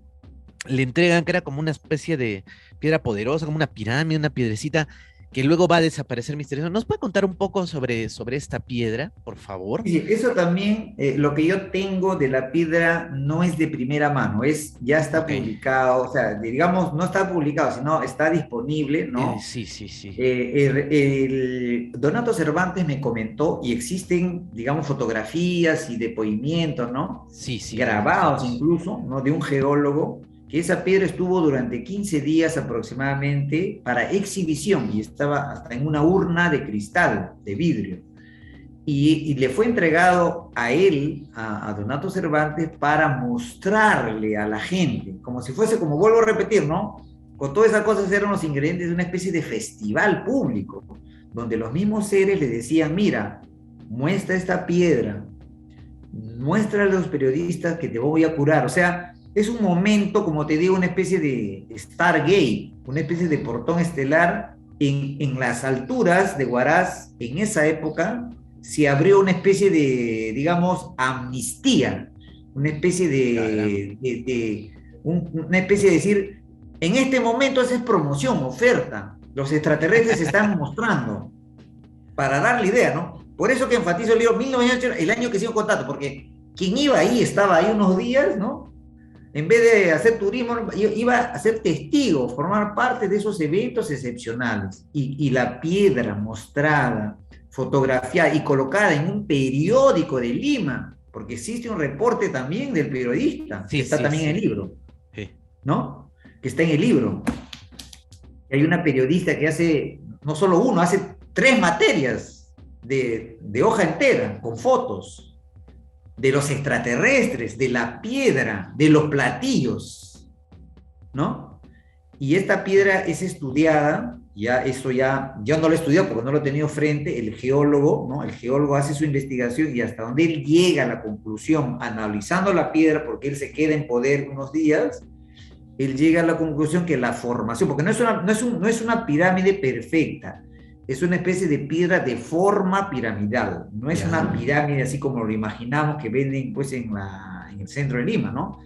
le entregan, que era como una especie de piedra poderosa, como una pirámide, una piedrecita, que luego va a desaparecer misterioso. ¿Nos puede contar un poco sobre esta piedra, por favor? Sí, eso también, lo que yo tengo de la piedra no es de primera mano, ya está publicado, o sea, digamos, no está publicado, sino está disponible, ¿no? Sí, sí, sí. Donato Cervantes me comentó, y existen, digamos, fotografías y depoimientos, ¿no? Sí, sí. Grabados incluso, ¿no? De un geólogo, que esa piedra estuvo durante 15 días aproximadamente para exhibición y estaba hasta en una urna de cristal, de vidrio. Y le fue entregado a él, a Donato Cervantes, para mostrarle a la gente, como si fuese, como vuelvo a repetir, ¿no? Con todas esas cosas eran los ingredientes de una especie de festival público, donde los mismos seres le decían, mira, muestra esta piedra, muéstrale a los periodistas que te voy a curar. O sea, es un momento, como te digo, una especie de Stargate, una especie de portón estelar en las alturas de Huaraz, en esa época, se abrió una especie de, digamos, amnistía, una especie una especie de decir, en este momento esa es promoción, oferta, los extraterrestres se están mostrando, para darle idea, ¿no? Por eso que enfatizo el libro 1908, el año que sigo en contacto, porque quien iba ahí, estaba ahí unos días, ¿no? En vez de hacer turismo, iba a ser testigo, formar parte de esos eventos excepcionales. Y la piedra mostrada, fotografiada y colocada en un periódico de Lima, porque existe un reporte también del periodista, que está también en el libro, ¿no? Que está en el libro. Y hay una periodista que hace, no solo uno, hace 3 materias de hoja entera, con fotos, de los extraterrestres, de la piedra, de los platillos, ¿no? Y esta piedra es estudiada, yo no lo he estudiado porque no lo he tenido frente, el geólogo, ¿no? El geólogo hace su investigación y hasta donde él llega a la conclusión, analizando la piedra, porque él se queda en poder unos días, él llega a la conclusión que la formación, porque no es una pirámide perfecta, es una especie de piedra de forma piramidal, no es una pirámide así como lo imaginamos que venden pues en el centro de Lima, ¿no?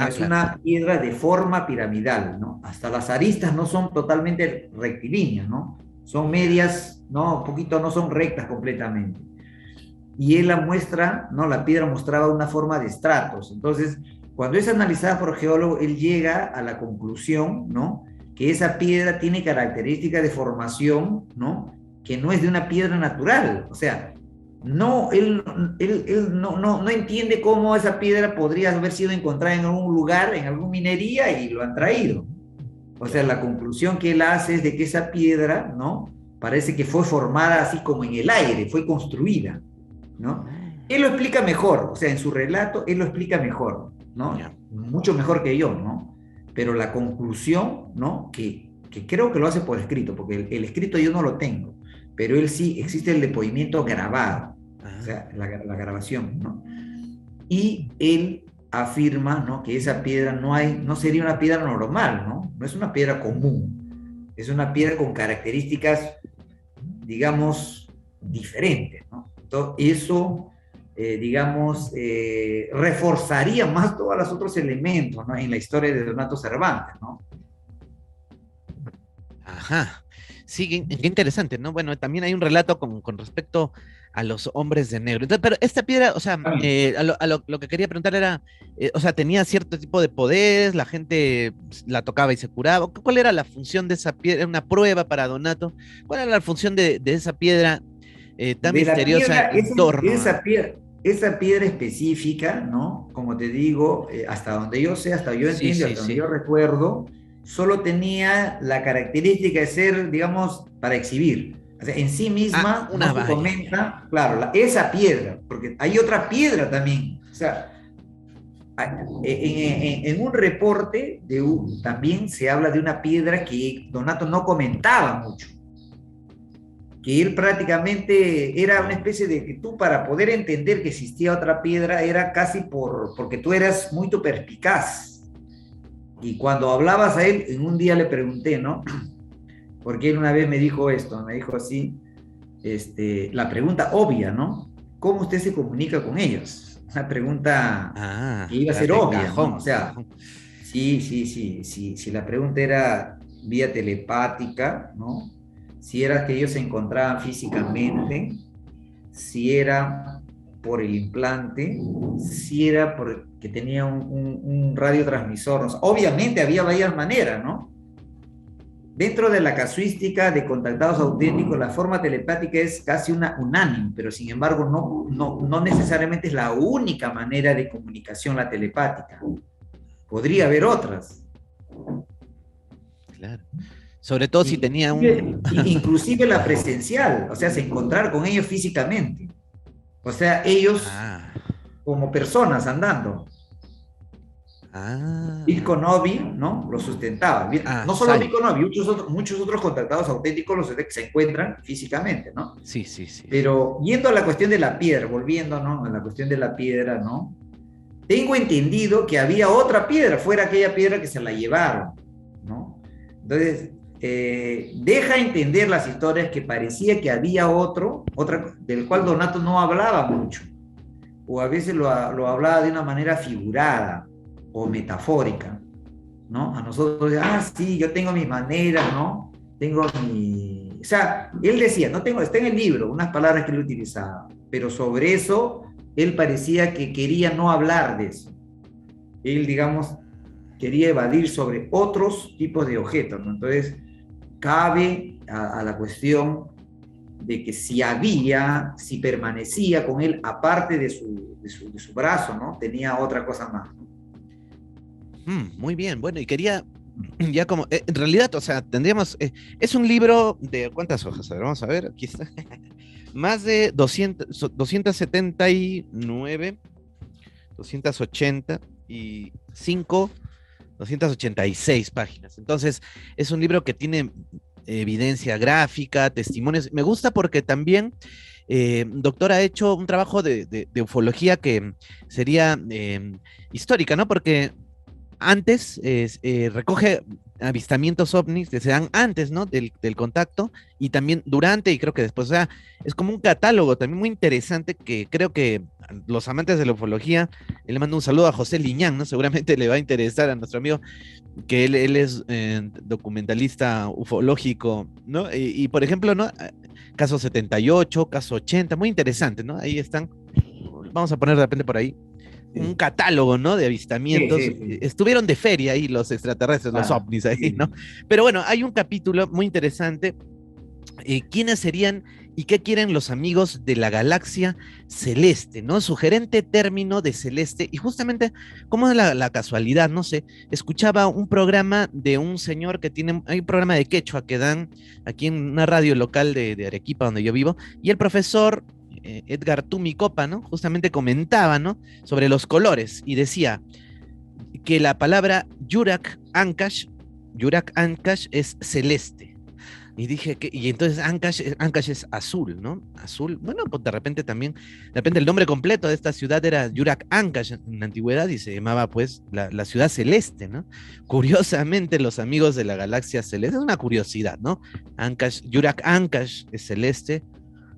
Es una piedra de forma piramidal, ¿no? Hasta las aristas no son totalmente rectilíneas, ¿no? Son medias, ¿no? Un poquito no son rectas completamente. Y él la muestra, ¿no? La piedra mostraba una forma de estratos. Entonces, cuando es analizada por geólogo, él llega a la conclusión, ¿no? Que esa piedra tiene características de formación, ¿no? Que no es de una piedra natural. O sea, él no entiende cómo esa piedra podría haber sido encontrada en algún lugar, en alguna minería, y lo han traído. O sea, la conclusión que él hace es de que esa piedra, ¿no? Parece que fue formada así como en el aire, fue construida, ¿no? Él lo explica mejor, o sea, en su relato, él lo explica mejor, ¿no? Mucho mejor que yo, ¿no? Pero la conclusión, ¿no? Que creo que lo hace por escrito, porque el escrito yo no lo tengo, pero él sí, existe el depoimiento grabado, o sea, la grabación, ¿no? Y él afirma, ¿no? Que esa piedra no sería una piedra normal, ¿no? No es una piedra común, es una piedra con características, digamos, diferentes, ¿no? Entonces, eso digamos, reforzaría más todos los otros elementos, ¿no? En la historia de Donato Cervantes, ¿no? Ajá. Sí, qué interesante, ¿no? Bueno, también hay un relato con respecto a los hombres de negro. Entonces, pero esta piedra, o sea, lo que quería preguntar era, o sea, tenía cierto tipo de poderes, la gente la tocaba y se curaba. ¿Cuál era la función de esa piedra? ¿Era una prueba para Donato? ¿Cuál era la función de esa piedra tan De la misteriosa piedra, en torno a... esa piedra específica, ¿no? Como te digo, hasta donde yo sé, hasta yo Sí, entiendo, sí, hasta donde sí. yo recuerdo, solo tenía la característica de ser, digamos, para exhibir. O sea, en sí Ah, misma no una se valla, ya. comenta, claro, esa piedra, porque hay otra piedra también. O sea, en un reporte también se habla de una piedra que Donato no comentaba mucho, que él prácticamente era una especie de que tú para poder entender que existía otra piedra era casi porque tú eras muy perspicaz. Y cuando hablabas a él, en un día le pregunté, ¿no? Porque él una vez me dijo esto, me dijo así, la pregunta obvia, ¿no? ¿Cómo usted se comunica con ellos? Una pregunta que Ah, iba a claro, ser de obvia, ¿no? O cajón, de sea, cajón. sí, sí, sí, sí, si la pregunta era vía telepática, ¿no? Si era que ellos se encontraban físicamente, si era por el implante, si era porque tenía un radiotransmisor. ¿No? Obviamente había varias maneras, ¿no? Dentro de la casuística de contactados auténticos, la forma telepática es casi una unánime, pero sin embargo no necesariamente es la única manera de comunicación la telepática. Podría haber otras. Claro. Sobre todo si tenía un... Inclusive la presencial, o sea, se encontrar con ellos físicamente. O sea, ellos Ah, como personas andando. ah, Bitcoin Novi, ¿no? Lo sustentaba. ah, No solo Sai. Bitcoin Novi, muchos otros contactados auténticos los se encuentran físicamente, ¿no? Sí, sí, sí, sí. Pero yendo a la cuestión de la piedra, volviendo, ¿no? A la cuestión de la piedra, ¿no? Tengo entendido que había otra piedra, fuera aquella piedra que se la llevaron, ¿no? Entonces, deja entender las historias que parecía que había otra, del cual Donato no hablaba mucho, o a veces lo hablaba de una manera figurada o metafórica, ¿no? A nosotros, sí, yo tengo mis maneras, ¿no? Tengo mi... O sea, él decía, no tengo, está en el libro, unas palabras que él utilizaba, pero sobre eso, él parecía que quería no hablar de eso. Él, digamos, quería evadir sobre otros tipos de objetos, ¿no? Entonces, cabe a la cuestión de que si permanecía con él, aparte de su brazo, ¿no? Tenía otra cosa más, ¿no? Muy bien, bueno, y quería, ya como, en realidad, o sea, tendríamos, es un libro de, ¿cuántas hojas? A ver, vamos a ver, aquí está. Más de 279, 285, 286 páginas. Entonces, es un libro que tiene evidencia gráfica, testimonios. Me gusta porque también, doctor, ha hecho un trabajo de ufología que sería histórica, ¿no? Porque antes recoge avistamientos ovnis que se dan antes, ¿no? Del contacto y también durante y creo que después, o sea, es como un catálogo también muy interesante que creo que los amantes de la ufología, le mando un saludo a José Liñán, ¿no? Seguramente le va a interesar a nuestro amigo que él es documentalista ufológico, ¿no? Por ejemplo, ¿no? Caso 78, caso 80, muy interesante, ¿no? Ahí están, vamos a poner de repente por ahí un Sí, catálogo, ¿no? De sí, avistamientos. sí, sí. Estuvieron de feria ahí los extraterrestres, los Claro, ovnis ahí, ¿no? sí. Pero bueno, hay un capítulo muy interesante. ¿Quiénes serían y qué quieren los amigos de la galaxia celeste, ¿no? Sugerente término de celeste. Y justamente, como es la casualidad, no sé, escuchaba un programa de un señor que tiene, hay un programa de quechua que dan aquí en una radio local de Arequipa, donde yo vivo, y el profesor Edgar Tumicopa, ¿no? Justamente comentaba, ¿no? Sobre los colores y decía que la palabra Yurak Ancash es celeste. Y dije que, y entonces Ancash es azul, ¿no? Azul. Bueno, pues de repente el nombre completo de esta ciudad era Yurak Ancash en la antigüedad y se llamaba pues la ciudad celeste, ¿no? Curiosamente, los amigos de la galaxia celeste, es una curiosidad, ¿no? Yurak Ancash es celeste,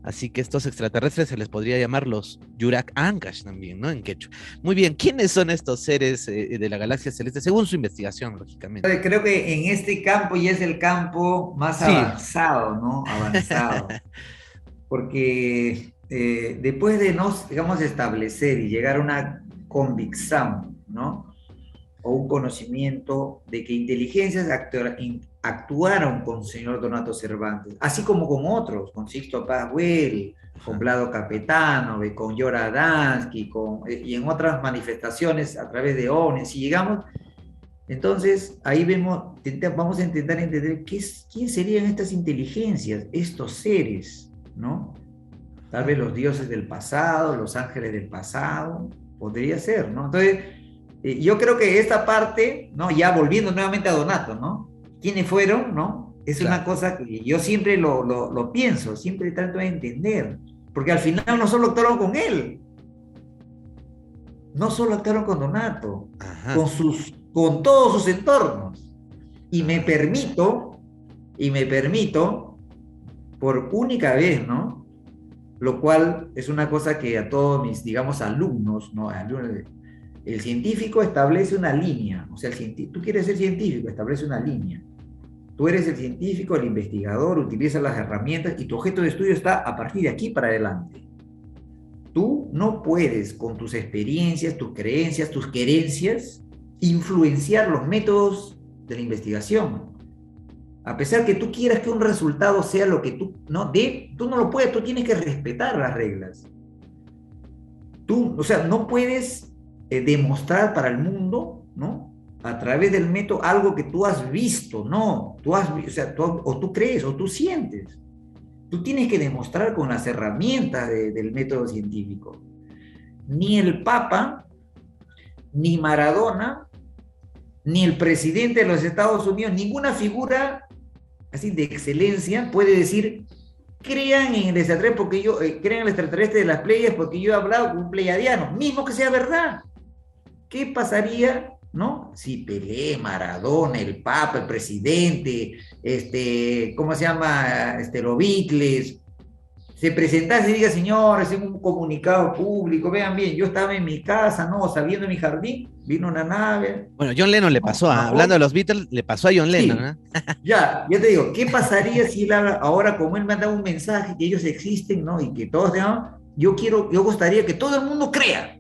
así que estos extraterrestres se les podría llamar los Yurak Ancash también, ¿no? En quechua. Muy bien, ¿quiénes son estos seres de la galaxia celeste? Según su investigación, lógicamente. Creo que en este campo ya es el campo más Sí. avanzado, ¿no? Avanzado. Porque después de nos, digamos, establecer y llegar a una convicción, ¿no? O un conocimiento de que inteligencias actuaron con señor Donato Cervantes, así como con otros, con Sixto Paz Well, con Vlado Capetano, con Yora Adansky, y en otras manifestaciones a través de ONES, y llegamos, entonces ahí vamos a intentar entender quién serían estas inteligencias, estos seres, ¿no? Tal vez los dioses del pasado, los ángeles del pasado, podría ser, ¿no? Entonces, yo creo que esta parte, ¿no? Ya volviendo nuevamente a Donato, ¿no? ¿Quiénes fueron, no? Es una cosa que yo siempre lo pienso, siempre trato de entender, porque al final no solo actuaron con él, no solo actuaron con Donato, con todos sus entornos. Y me permito, por única vez, ¿no? Lo cual es una cosa que a todos mis, digamos, alumnos, ¿no? El científico establece una línea, o sea, tú quieres ser científico, establece una línea. Tú eres el científico, el investigador, utiliza las herramientas y tu objeto de estudio está a partir de aquí para adelante. Tú no puedes, con tus experiencias, tus creencias, tus querencias, influenciar los métodos de la investigación. A pesar que tú quieras que un resultado sea lo que tú no lo puedes, tú tienes que respetar las reglas. O sea, no puedes demostrar para el mundo, ¿no? A través del método algo que tú has visto, no, o tú crees, o tú sientes. Tú tienes que demostrar con las herramientas del método científico. Ni el Papa, ni Maradona, ni el presidente de los Estados Unidos, ninguna figura así de excelencia puede decir: crean en el extraterrestre porque crean en el extraterrestre de las Pleiades porque yo he hablado con un pleiadiano, mismo que sea verdad. ¿Qué pasaría, no? Si Pelé, Maradona, el Papa, el presidente, ¿cómo se llama? Los Beatles, se presentase y diga: señores, en un comunicado público, vean bien, yo estaba en mi casa, no, saliendo de mi jardín, vino una nave. Bueno, John Lennon le pasó, hablando de los Beatles, le pasó a John Lennon, ¿eh? Ya te digo, ¿qué pasaría si él ahora, como él me ha dado un mensaje que ellos existen, ¿no? Y que todos, ¿no? Yo gustaría que todo el mundo crea.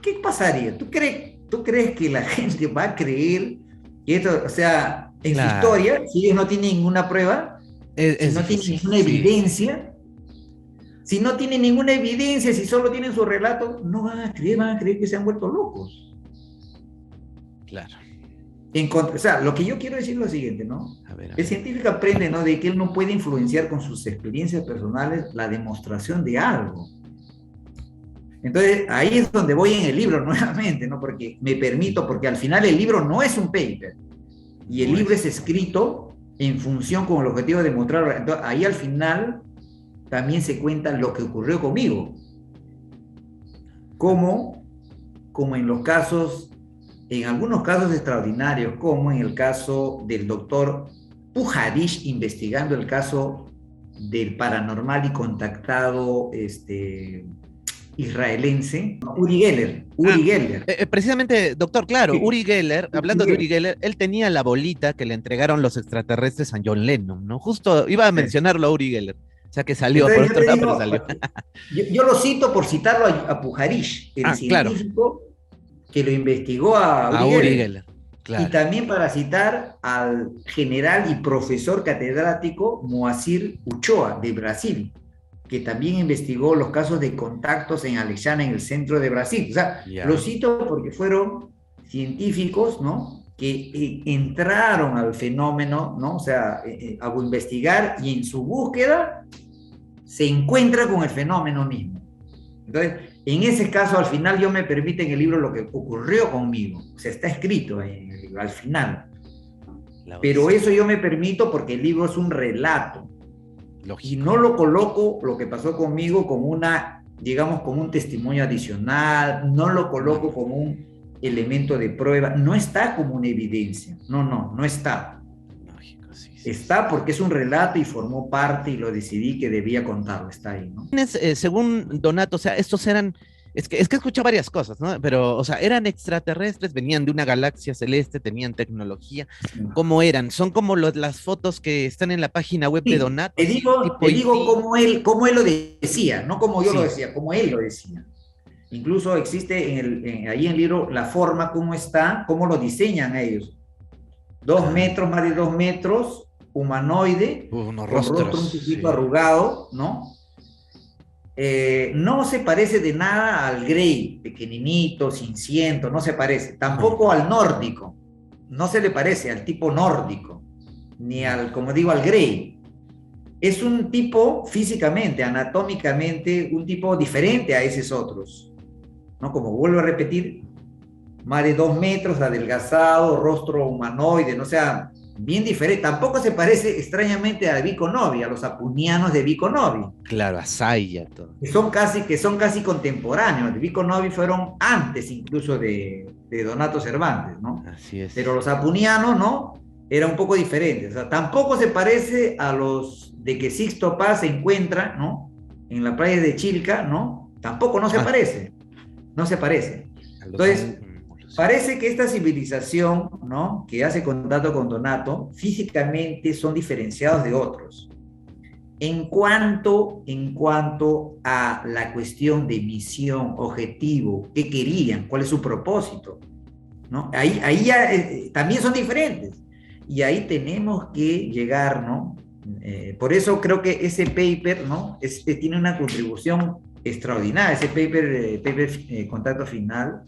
¿Qué pasaría? ¿Tú crees que la gente va a creer que esto, o sea, en su historia, si ellos no tienen ninguna prueba, si no tienen ninguna evidencia? Si no tienen ninguna evidencia, si solo tienen su relato, no van a creer que se han vuelto locos. Claro. O sea, lo que yo quiero decir es lo siguiente, ¿no? A ver. El científico aprende, ¿no? De que él no puede influenciar con sus experiencias personales la demostración de algo. Entonces, ahí es donde voy en el libro nuevamente, ¿no? Porque al final el libro no es un paper. Y el libro es escrito en función con el objetivo de demostrar. Entonces, ahí al final también se cuenta lo que ocurrió conmigo. Como en algunos casos extraordinarios, como en el caso del doctor Pujadish investigando el caso del paranormal y contactado israelense, Uri Geller. Precisamente, doctor, claro, Sí. Uri Geller, hablando de Uri Geller, él tenía la bolita que le entregaron los extraterrestres a John Lennon, ¿no? Justo iba a mencionarlo a Uri Geller. O sea que salió, Entonces, por otro lado, pero salió. Yo lo cito por citarlo a Pujadish, el científico que lo investigó a Uri Geller. Claro. Y también para citar al general y profesor catedrático Moacir Uchoa, de Brasil, que también investigó los casos de contactos en Alexandria, en el centro de Brasil. O sea, lo cito porque fueron científicos, ¿no?, que entraron al fenómeno, ¿no? O sea, a investigar, y en su búsqueda se encuentra con el fenómeno mismo. Entonces, en ese caso, al final yo me permite en el libro lo que ocurrió conmigo. O sea, está escrito en el libro, al final. Pero eso yo me permito porque el libro es un relato. Lógico. Y no lo coloco, lo que pasó conmigo, como digamos, como un testimonio adicional, no lo coloco como un elemento de prueba, no está como una evidencia. No está. Lógico, sí. Está porque es un relato y formó parte y lo decidí que debía contarlo, está ahí, ¿no? Según Donato, o sea, estos eran Es que escuché varias cosas, ¿no? Pero, o sea, eran extraterrestres, venían de una galaxia celeste, tenían tecnología. ¿Cómo eran? Son como las fotos que están en la página web de Sí, Donato, así, tipo te digo IT. cómo él lo decía, no como yo lo Sí. decía, como él lo decía. Incluso existe ahí en el libro la forma, cómo está, cómo lo diseñan ellos. Dos Ah, metros, más de 2 metros, humanoide, unos con rostro un rostros, poquito sí. arrugado, ¿no? No se parece de nada al Grey, pequeñito, sin ciento, no se parece. No, Tampoco no. al nórdico, no se le parece al tipo nórdico, ni No. al, como digo, al Grey. Es un tipo físicamente, anatómicamente, un tipo diferente a esos otros, ¿no? Como vuelvo a repetir, más de 2 metros, adelgazado, rostro humanoide, no, o sea, bien diferente. Tampoco se parece extrañamente a Vico Novi, a los apunianos de Vico Novi, Claro, a Saya, todo. que son casi contemporáneos. Vico Novi fueron antes incluso de Donato Cervantes, ¿no? Así Pero es. los apunianos, ¿no? Era un poco diferente. O sea, tampoco se parece a los de que Sixto Paz se encuentra, ¿no? En la playa de Chilca, ¿no? Tampoco no se Ah, parece. No se parece. a los Entonces, homúnculos. parece que esta civilización, ¿no? Que hace contacto con Donato, físicamente son diferenciados de otros. En cuanto a la cuestión de misión, objetivo, qué querían, cuál es su propósito, ¿no? Ahí ya, también son diferentes. Y ahí tenemos que llegar, ¿no? Por eso creo que ese paper, ¿no? Tiene una contribución extraordinaria, ese paper Contacto Final,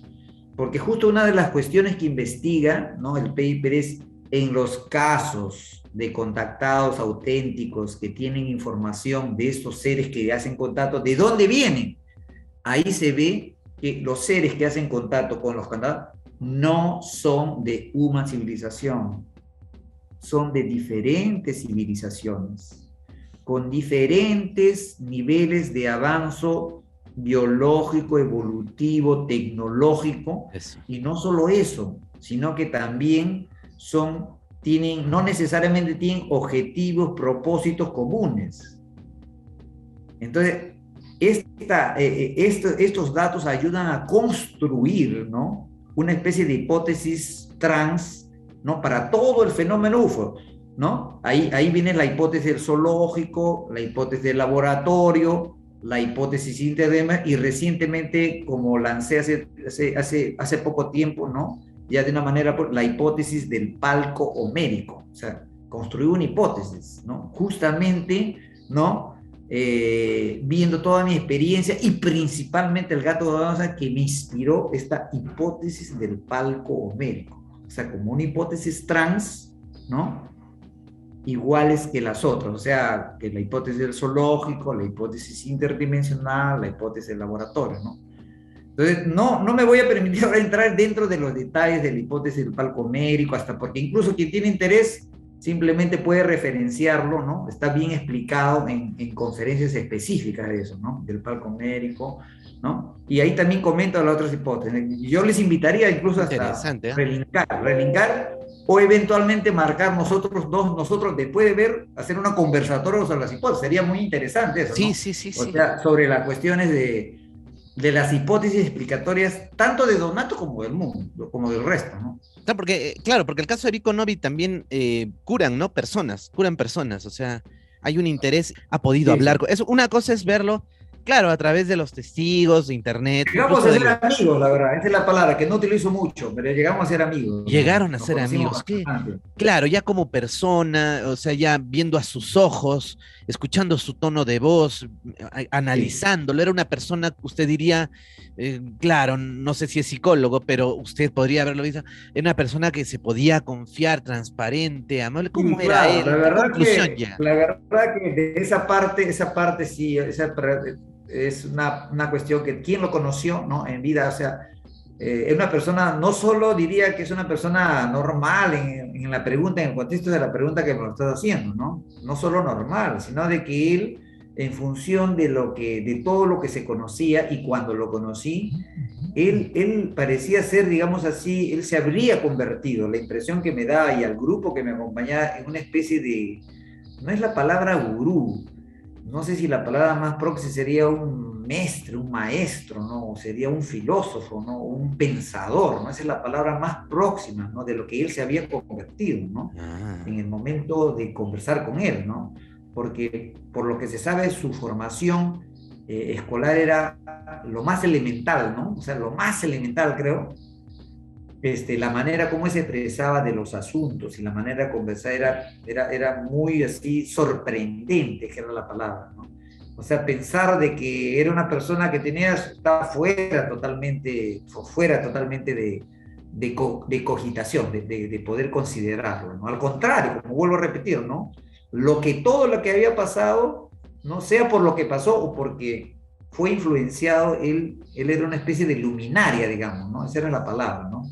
porque justo una de las cuestiones que investiga, ¿no? El paper es en los casos de contactados auténticos que tienen información de estos seres que hacen contacto, ¿de dónde vienen? Ahí se ve que los seres que hacen contacto con los contactados no son de una civilización, son de diferentes civilizaciones, con diferentes niveles de avance biológico, evolutivo, tecnológico, Eso. y no solo eso, sino que también no necesariamente tienen objetivos, propósitos comunes. Entonces, estos datos ayudan a construir, ¿no? Una especie de hipótesis trans, ¿no? Para todo el fenómeno UFO, ¿no? Ahí viene la hipótesis del zoológico, la hipótesis del laboratorio, la hipótesis interdema, y recientemente, como lancé hace poco tiempo, ¿no? Ya de una manera, la hipótesis del palco homérico, o sea, construir una hipótesis, ¿no? Justamente, ¿no? Viendo toda mi experiencia y principalmente el gato de danza que me inspiró esta hipótesis del palco homérico, o sea, como una hipótesis trans, ¿no? Iguales que las otras, o sea, que la hipótesis del zoológico, la hipótesis interdimensional, la hipótesis del laboratorio, ¿no? Entonces, no me voy a permitir ahora entrar dentro de los detalles de la hipótesis del palco homérico, hasta porque incluso quien tiene interés simplemente puede referenciarlo, ¿no? Está bien explicado en conferencias específicas de eso, ¿no? Del palco homérico, ¿no? Y ahí también comento las otras hipótesis. Yo les invitaría incluso hasta Interesante, ¿eh? relincar o eventualmente marcar nosotros después de ver, hacer una conversatoria sobre las hipótesis. Sería muy interesante eso, Sí, ¿no? sí, sí, O sí. sea, sobre las cuestiones de las hipótesis explicatorias tanto de Donato como del mundo, como del resto, ¿no? Claro, porque el caso de Vico Novi también curan, ¿no? Curan personas, o sea, hay un interés, ha podido Sí, hablar. sí. Una cosa es verlo, claro, a través de los testigos, de internet, Llegamos incluso a de ser amigos, la verdad, esa es la palabra, que no utilizo mucho, pero llegamos a ser amigos, llegaron a nos ser conocimos amigos, que, bastante. claro, ya como persona, o sea, ya viendo a sus ojos, escuchando su tono de voz, Sí. analizándolo, era una persona, usted diría, claro, no sé si es psicólogo, pero usted podría haberlo visto, era una persona que se podía confiar, transparente, amable. Sí, ¿Cómo era claro, él? ¿Qué conclusión ya? la verdad que de esa parte sí, es una cuestión que quién lo conoció, ¿no? En vida, o sea, es una persona, no solo diría que es una persona normal en la pregunta, en el contexto de la pregunta que me lo estás haciendo, ¿no? No solo normal, sino de que él, en función de todo lo que se conocía y cuando lo conocí, él parecía ser, digamos así, él se habría convertido, la impresión que me da y al grupo que me acompañaba, en una especie no es la palabra gurú, no sé si la palabra más próxima sería un mestre, un maestro, ¿no? Sería un filósofo, ¿no? Un pensador, ¿no? Esa es la palabra más próxima, ¿no? De lo que él se había convertido, ¿no? En el momento de conversar con él, ¿no? Porque por lo que se sabe, su formación escolar era lo más elemental, ¿no? O sea, lo más elemental, creo. La manera como él se expresaba de los asuntos y la manera de conversar era muy así sorprendente, que era la palabra, ¿no? O sea, pensar de que era una persona que estaba fuera totalmente de cogitación, de poder considerarlo, ¿no? Al contrario, como vuelvo a repetir, ¿no? Todo lo que había pasado, no sea por lo que pasó o porque fue influenciado, él era una especie de luminaria, digamos, ¿no? Esa era la palabra, ¿no?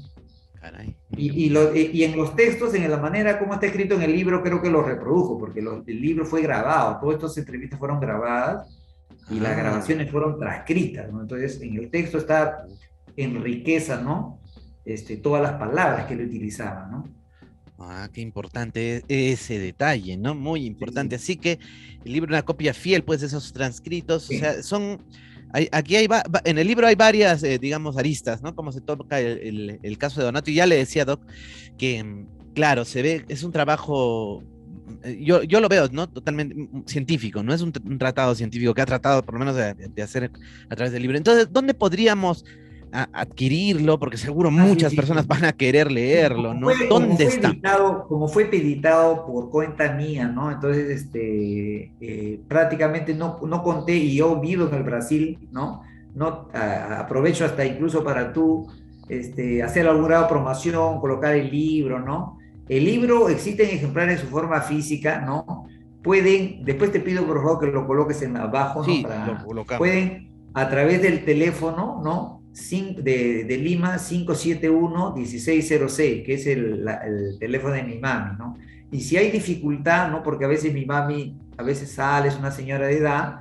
Caray. Y en los textos, en la manera como está escrito en el libro, creo que lo reprodujo, porque el libro fue grabado, todas estas entrevistas fueron grabadas y las grabaciones fueron transcritas, ¿no? Entonces, en el texto está en riqueza, ¿no? Todas las palabras que él utilizaba, ¿no? Qué importante ese detalle, ¿no? Muy importante. Sí, Así que el libro es una copia fiel, pues, de esos transcritos. sí. O sea, aquí en el libro hay varias, digamos, aristas, ¿no? Como se toca el caso de Donato. Y ya le decía, Doc, que, claro, se ve, es un trabajo, yo lo veo, ¿no? Totalmente científico, no es un tratado científico que ha tratado, por lo menos, de hacer a través del libro. Entonces, ¿dónde podríamos adquirirlo? Porque seguro Sí, muchas sí, personas sí. van a querer Sí, leerlo, ¿no? ¿Dónde está? como fue editado por cuenta mía, ¿no? Entonces, prácticamente no conté, y yo vivo en el Brasil, ¿no? No aprovecho hasta incluso para tú, hacer algún grado de promoción, colocar el libro, ¿no? El libro existe en ejemplares en su forma física, ¿no? Después te pido por favor que lo coloques en abajo, ¿no? Sí, lo colocamos. Pueden a través del teléfono, ¿no? De Lima 571-1606, que es el teléfono de mi mami, ¿no? Y si hay dificultad, ¿no? Porque a veces mi mami, a veces sale, es una señora de edad,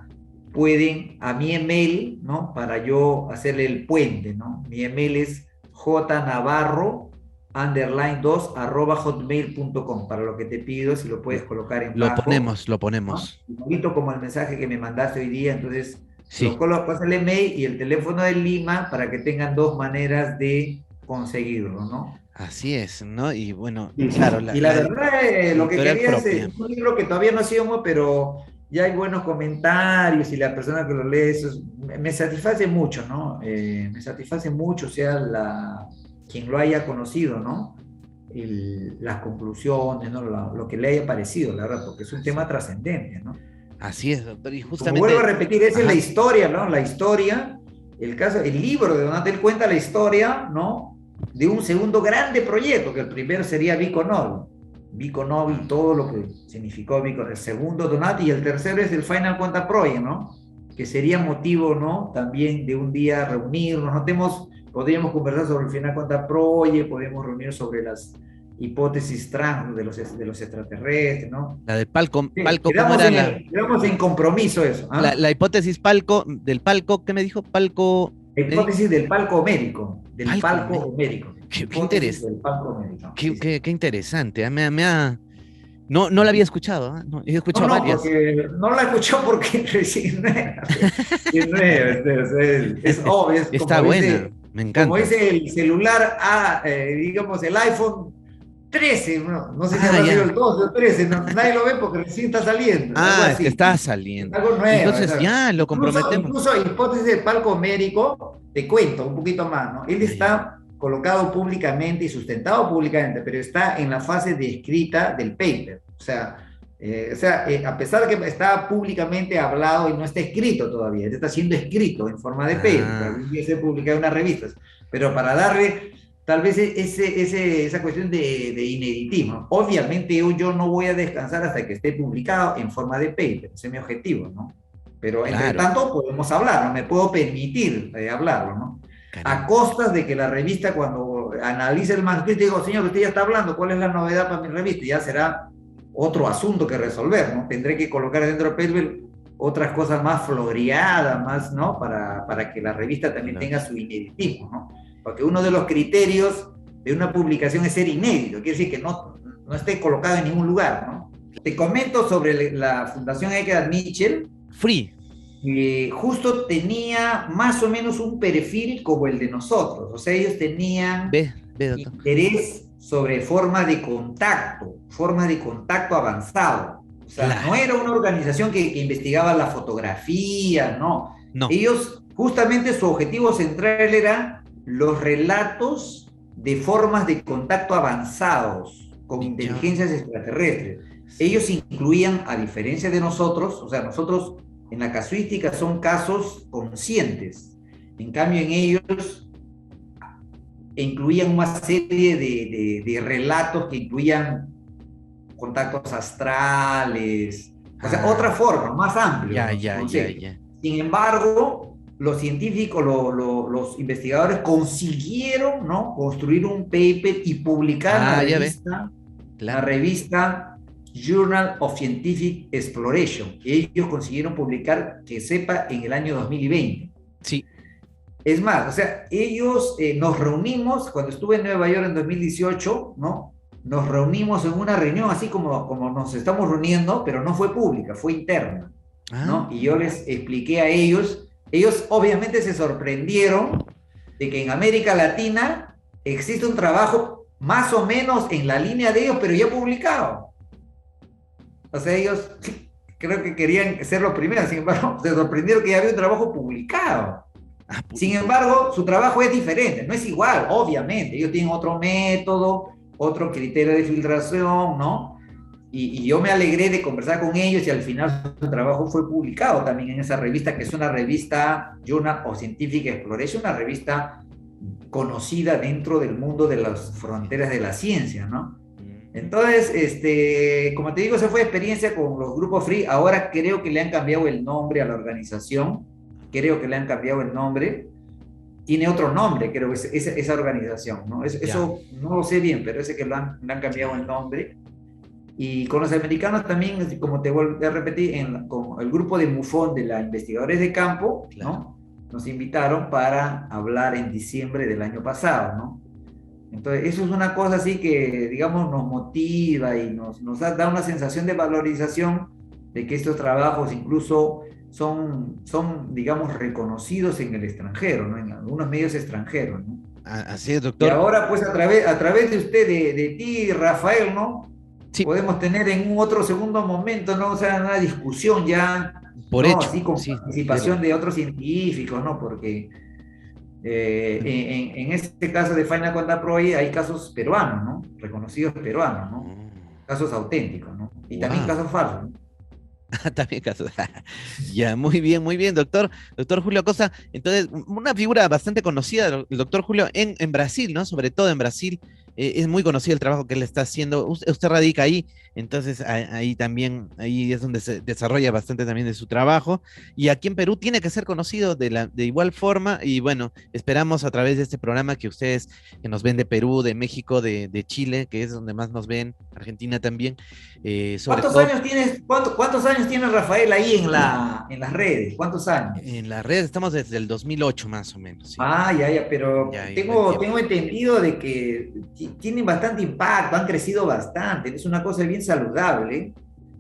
pueden a mi email, ¿no? Para yo hacerle el puente, ¿no? Mi email es jnavarro_2 para lo que te pido, si lo puedes colocar en Lo bajo, ponemos, lo ¿no? ponemos. Igualito como el mensaje que me mandaste hoy día, entonces lo Sí, colocas el email y el teléfono de Lima para que tengan dos maneras de conseguirlo, ¿no? así es, ¿no? Y bueno, Sí, claro, sí. Y la verdad, lo que editorial quería propia. es un libro que todavía no ha sido, pero ya hay buenos comentarios y la persona que lo lee, me satisface mucho, ¿no? Me satisface mucho, sea quien lo haya conocido, ¿no? Las conclusiones, ¿no? Lo que le haya parecido, la verdad, porque es un tema trascendente, ¿no? Así es, doctor. Y Como vuelvo a justamente, repetir, esa es la ajá, historia, ¿no? La historia, el libro de Donatel cuenta la historia, ¿no? De un segundo grande proyecto, que el primero sería Vico Novi y todo lo que significó Vico, el segundo Donati, y el tercero es el Final Quanta Project, ¿no? Que sería motivo, ¿no? También de un día reunirnos, podríamos conversar sobre el Final Quanta Project, podríamos reunir sobre las hipótesis trans de los extraterrestres, ¿no? la del palco, Sí, palco, ¿cómo era quedamos en compromiso eso, ¿ah? la hipótesis palco, del palco? ¿Qué me dijo? Palco, La hipótesis del palco homérico, palco, qué hipótesis del palco homérico. Sí, sí. qué interesante. No la había escuchado, ¿ah? No, he escuchado varias. Porque no la escuchó porque recién no era. Es obvio, es Está buena, me como encanta. dice el celular, digamos el iPhone 13, no sé si habrá sido Ya. el 12 o 13, nadie lo ve porque recién está saliendo, algo Es que así. está Es saliendo. algo nuevo. Entonces, ya, lo comprometemos. Incluso hipótesis del palco homérico, te cuento un poquito más, ¿no? Él Ya. está colocado públicamente y sustentado públicamente, pero está en la fase de escrita del paper. A pesar de que está públicamente hablado y no está escrito todavía, está siendo escrito en forma de paper, que algún día se publica en unas revistas, pero para darle tal vez esa cuestión de ineditismo. Obviamente yo no voy a descansar hasta que esté publicado en forma de paper, ese es mi objetivo, ¿no? Pero entre Claro, tanto podemos hablar, ¿no? Me puedo permitir hablarlo, ¿no? A caramba. costas de que la revista, cuando analice el manuscrito, digo, señor, usted ya está hablando, ¿cuál es la novedad para mi revista? Ya será otro asunto que resolver, ¿no? Tendré que colocar dentro del paper otras cosas más floreadas, más, ¿no? Para que la revista también tenga su ineditismo, ¿no? Porque uno de los criterios de una publicación es ser inédito, quiere decir que no esté colocado en ningún lugar, ¿no? Te comento sobre la Fundación Edgar Mitchell. Free. justo tenía más o menos un perfil como el de nosotros. O sea, ellos tenían Ve, doctor. interés sobre formas de contacto avanzado. O sea, no Claro. era una organización que investigaba la fotografía, no. No. Ellos, justamente su objetivo central era los relatos de formas de contacto avanzados con Ya. inteligencias extraterrestres. Sí. Ellos incluían, a diferencia de nosotros, o sea, nosotros en la casuística son casos conscientes. En cambio, en ellos incluían una serie de relatos que incluían contactos astrales, o sea, Ah, otra forma, más amplio, ya, ¿no? Su ya, ya, concepto. ya. Sin embargo, los científicos, los investigadores consiguieron, ¿no?, construir un paper y publicar Ah, ya ve. en la Claro. revista Journal of Scientific Exploration. Ellos consiguieron publicar, que sepa, en el año 2020. Sí. Es más, o sea, ellos nos reunimos, cuando estuve en Nueva York en 2018, ¿no? Nos reunimos en una reunión así como nos estamos reuniendo, pero no fue pública, fue interna, Ah, ¿no? Y yo les expliqué a ellos obviamente se sorprendieron de que en América Latina existe un trabajo más o menos en la línea de ellos, pero ya publicado. O sea, ellos creo que querían ser los primeros, sin embargo, se sorprendieron que ya había un trabajo publicado. ah, Sin embargo, su trabajo es diferente, no es igual, obviamente. Ellos tienen otro método, otro criterio de filtración, ¿no? Y yo me alegré de conversar con ellos y al final su trabajo fue publicado también en esa revista, que es una revista Journal of Scientific Exploration, una revista conocida dentro del mundo de las fronteras de la ciencia, ¿no? Entonces, como te digo, esa fue experiencia con los grupos free. Ahora creo que le han cambiado el nombre a la organización. Creo que le han cambiado el nombre. Tiene otro nombre, creo, esa organización, ¿no? ya, Eso no lo sé bien, pero ese que le han cambiado el claro. nombre. Y con los americanos también, como te vuelvo a repetir, con el grupo de MUFON de las investigadores de campo, Claro. ¿no? Nos invitaron para hablar en diciembre del año pasado, ¿no? Entonces, eso es una cosa así que, digamos, nos motiva y nos da una sensación de valorización de que estos trabajos incluso son, digamos, reconocidos en el extranjero, ¿no? En algunos medios extranjeros, ¿no? Así es, Y doctor. ahora, pues, a través de usted, de ti, Rafael, ¿no? Sí, Podemos tener en un otro segundo momento, ¿no? O sea, una discusión ya, por ¿no? hecho, Así con sí, de, participación de otros científicos, ¿no? Porque en este caso de Final Contact Pro hay casos peruanos, ¿no? Reconocidos peruanos, ¿no? Casos auténticos, ¿no? Y también wow. casos falsos, ¿no? También caso. Ya, muy bien, doctor. Doctor Julio Acosta. Entonces, una figura bastante conocida, el doctor Julio, en Brasil, ¿no? Sobre todo en Brasil. Es muy conocido el trabajo que él está haciendo. Usted radica ahí, entonces ahí también, ahí es donde se desarrolla bastante también de su trabajo. Y aquí en Perú tiene que ser conocido de igual forma. Y bueno, esperamos a través de este programa que ustedes que nos ven de Perú, de México, de Chile, que es donde más nos ven, Argentina también, sobre ¿Cuántos todo años tienes, cuántos años tiene Rafael ahí en las redes? ¿Cuántos años? en las redes. Estamos desde el 2008 más o menos, sí. Ah, ya, pero Ya hay un buen tengo tiempo. entendido de que tienen bastante impacto, han crecido bastante, es una cosa bien saludable,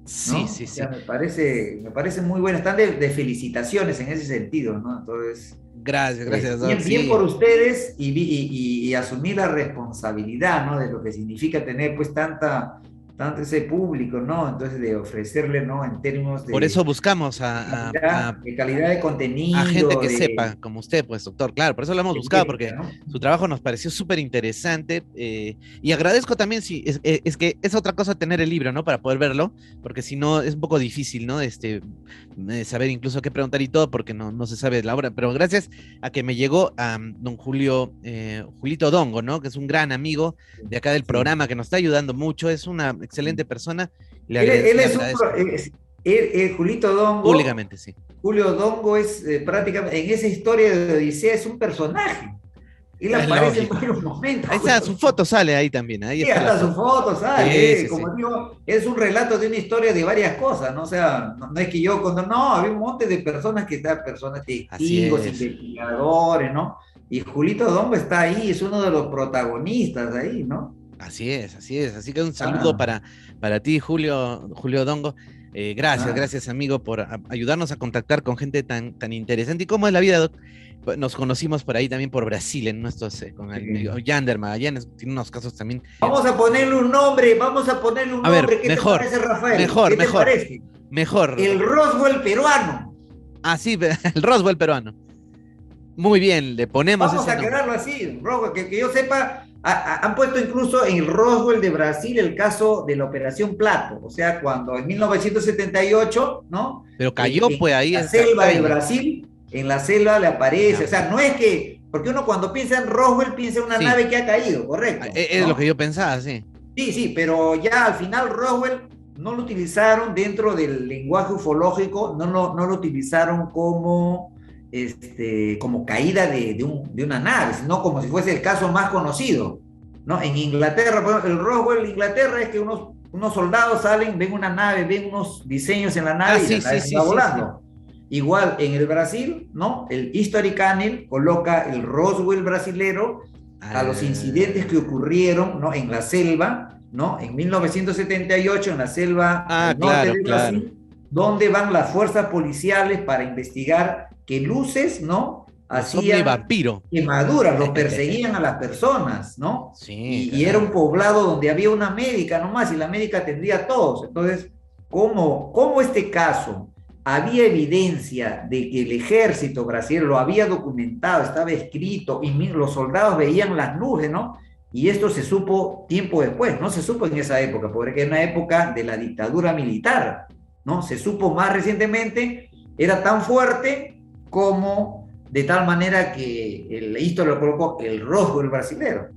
Sí, ¿no? sí, O sea, sí. me parece muy bueno, están de felicitaciones en ese sentido, ¿no? Entonces, Gracias, gracias, Doc. bien por Sí, ustedes y asumir la responsabilidad, ¿no? De lo que significa tener pues tanto ese público, ¿no? Entonces de ofrecerle, ¿no? En términos por eso buscamos de calidad de a gente contenido, que de sepa, como usted, pues, doctor. Claro, por eso lo hemos buscado, ética, porque ¿no? su trabajo nos pareció súper interesante. Y agradezco también, sí, es que es otra cosa tener el libro, ¿no? Para poder verlo, porque si no es un poco difícil, ¿no? Saber incluso qué preguntar y todo, porque no se sabe la obra. Pero gracias a que me llegó a don Julio, Julito Dongo, ¿no? Que es un gran amigo de acá del Sí. programa, que nos está ayudando mucho, es una excelente persona. Él Le es agradezco Julito Dongo. públicamente, sí. Julio Dongo es prácticamente, en esa historia de Odisea es un personaje. Él Es aparece en lógico. varios momentos. Ahí está, su foto sale ahí también, ahí Sí, está la hasta su foto. foto Sí, sale, sí, sí. como digo, es un relato de una historia de varias cosas, ¿no? O sea, no es que yo cuando, no, había un monte de personas personas Así testigos, es, investigadores, ¿no? Y Julito Dongo está ahí, es uno de los protagonistas ahí, ¿no? así es, así es. Así que un saludo Ah, para ti, Julio Dongo. Gracias, Ah, gracias amigo por ayudarnos a contactar con gente tan interesante. ¿Y cómo es la vida, Doc? Pues, nos conocimos por ahí también por Brasil, en nuestros, con el amigo sí. Yander Magallanes, tiene unos casos también. Vamos a ponerle un nombre, vamos a ponerle un A ver, nombre. ¿Qué te mejor, parece, Rafael? mejor, ¿Qué te mejor, parece? mejor, El doctor. Roswell peruano. Ah, sí, el Roswell peruano. Muy bien, le ponemos Vamos ese a nombre. quedarlo así, Roswell, que yo sepa, han puesto incluso en el Roswell de Brasil el caso de la Operación Plato, o sea, cuando en 1978, ¿no? Pero cayó, pues En ahí la selva de cae. Brasil, en la selva le aparece, Ya, o sea, no es que, porque uno cuando piensa en Roswell piensa en una sí, nave que ha caído, correcto, es lo que ¿no? yo pensaba, sí. Sí, sí, pero ya al final Roswell no lo utilizaron dentro del lenguaje ufológico, no lo utilizaron como, como caída de una nave, sino como si fuese el caso más conocido, ¿no? En Inglaterra, por ejemplo, el Roswell de Inglaterra es que unos soldados salen, ven una nave, ven unos diseños en la Ah, nave y la sí, nave sí, se sí, va sí, sí. volando. Igual en el Brasil, ¿no? El History Channel coloca el Roswell brasilero a los incidentes que ocurrieron, ¿no? En la selva, ¿no? En 1978, en la selva Ah, al norte claro, de claro. Brasil, donde van las fuerzas policiales para investigar qué luces, ¿no? Los ovni Hacían vampiro. quemaduras, los perseguían a las personas, ¿no? Sí, Y era un caramba. poblado donde había una médica nomás y la médica atendía a todos. Entonces, ¿cómo este caso había evidencia de que el ejército brasileño lo había documentado, estaba escrito y los soldados veían las nubes, ¿no? Y esto se supo tiempo después, no se supo en esa época, porque era una época de la dictadura militar, ¿no? Se supo más recientemente, era tan fuerte como de tal manera que el esto lo colocó el rojo del brasilero.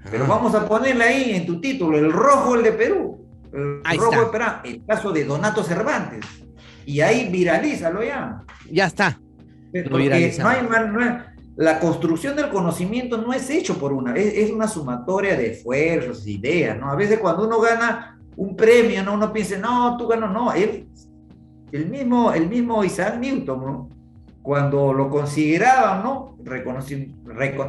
Pero Ah, vamos a ponerle ahí en tu título, el rojo el de Perú, el ahí rojo de está. Perú, el caso de Donato Cervantes. Y ahí viralízalo ya. Ya está. Lo Porque viralizamos. la construcción del conocimiento no es hecho por es una sumatoria de esfuerzos, ideas, ¿no? A veces cuando uno gana un premio, ¿no? Uno piensa, no, tú ganas, no, el mismo Isaac Newton, ¿no? Cuando lo consideraban, ¿no?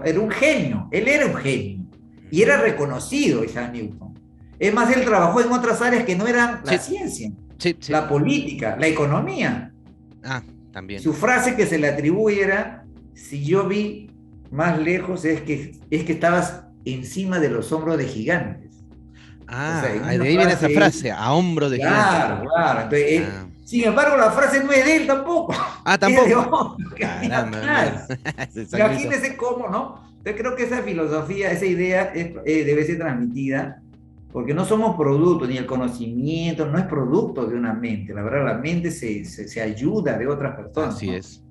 Era un genio, él era un genio, y era reconocido Isaac Newton. Es más, él trabajó en otras áreas que no eran la Sí, ciencia, sí, sí. la política, la economía. Ah, también. Su frase que se le atribuye era, si yo vi más lejos es que estabas encima de los hombros de gigantes. O sea, Ah, en una de ahí viene esa frase, frase, a hombro de gigante. claro, claro. Entonces, Ah, sin embargo, la frase no es de él tampoco, es de tampoco. otro que había Caramba, mira. atrás. Ese Isaac Newton. Imagínense cómo, ¿no? Entonces creo que esa filosofía, esa idea debe ser transmitida, porque no somos productos, ni el conocimiento no es producto de una mente. La verdad, la mente se ayuda de otras personas, Así ¿no? es.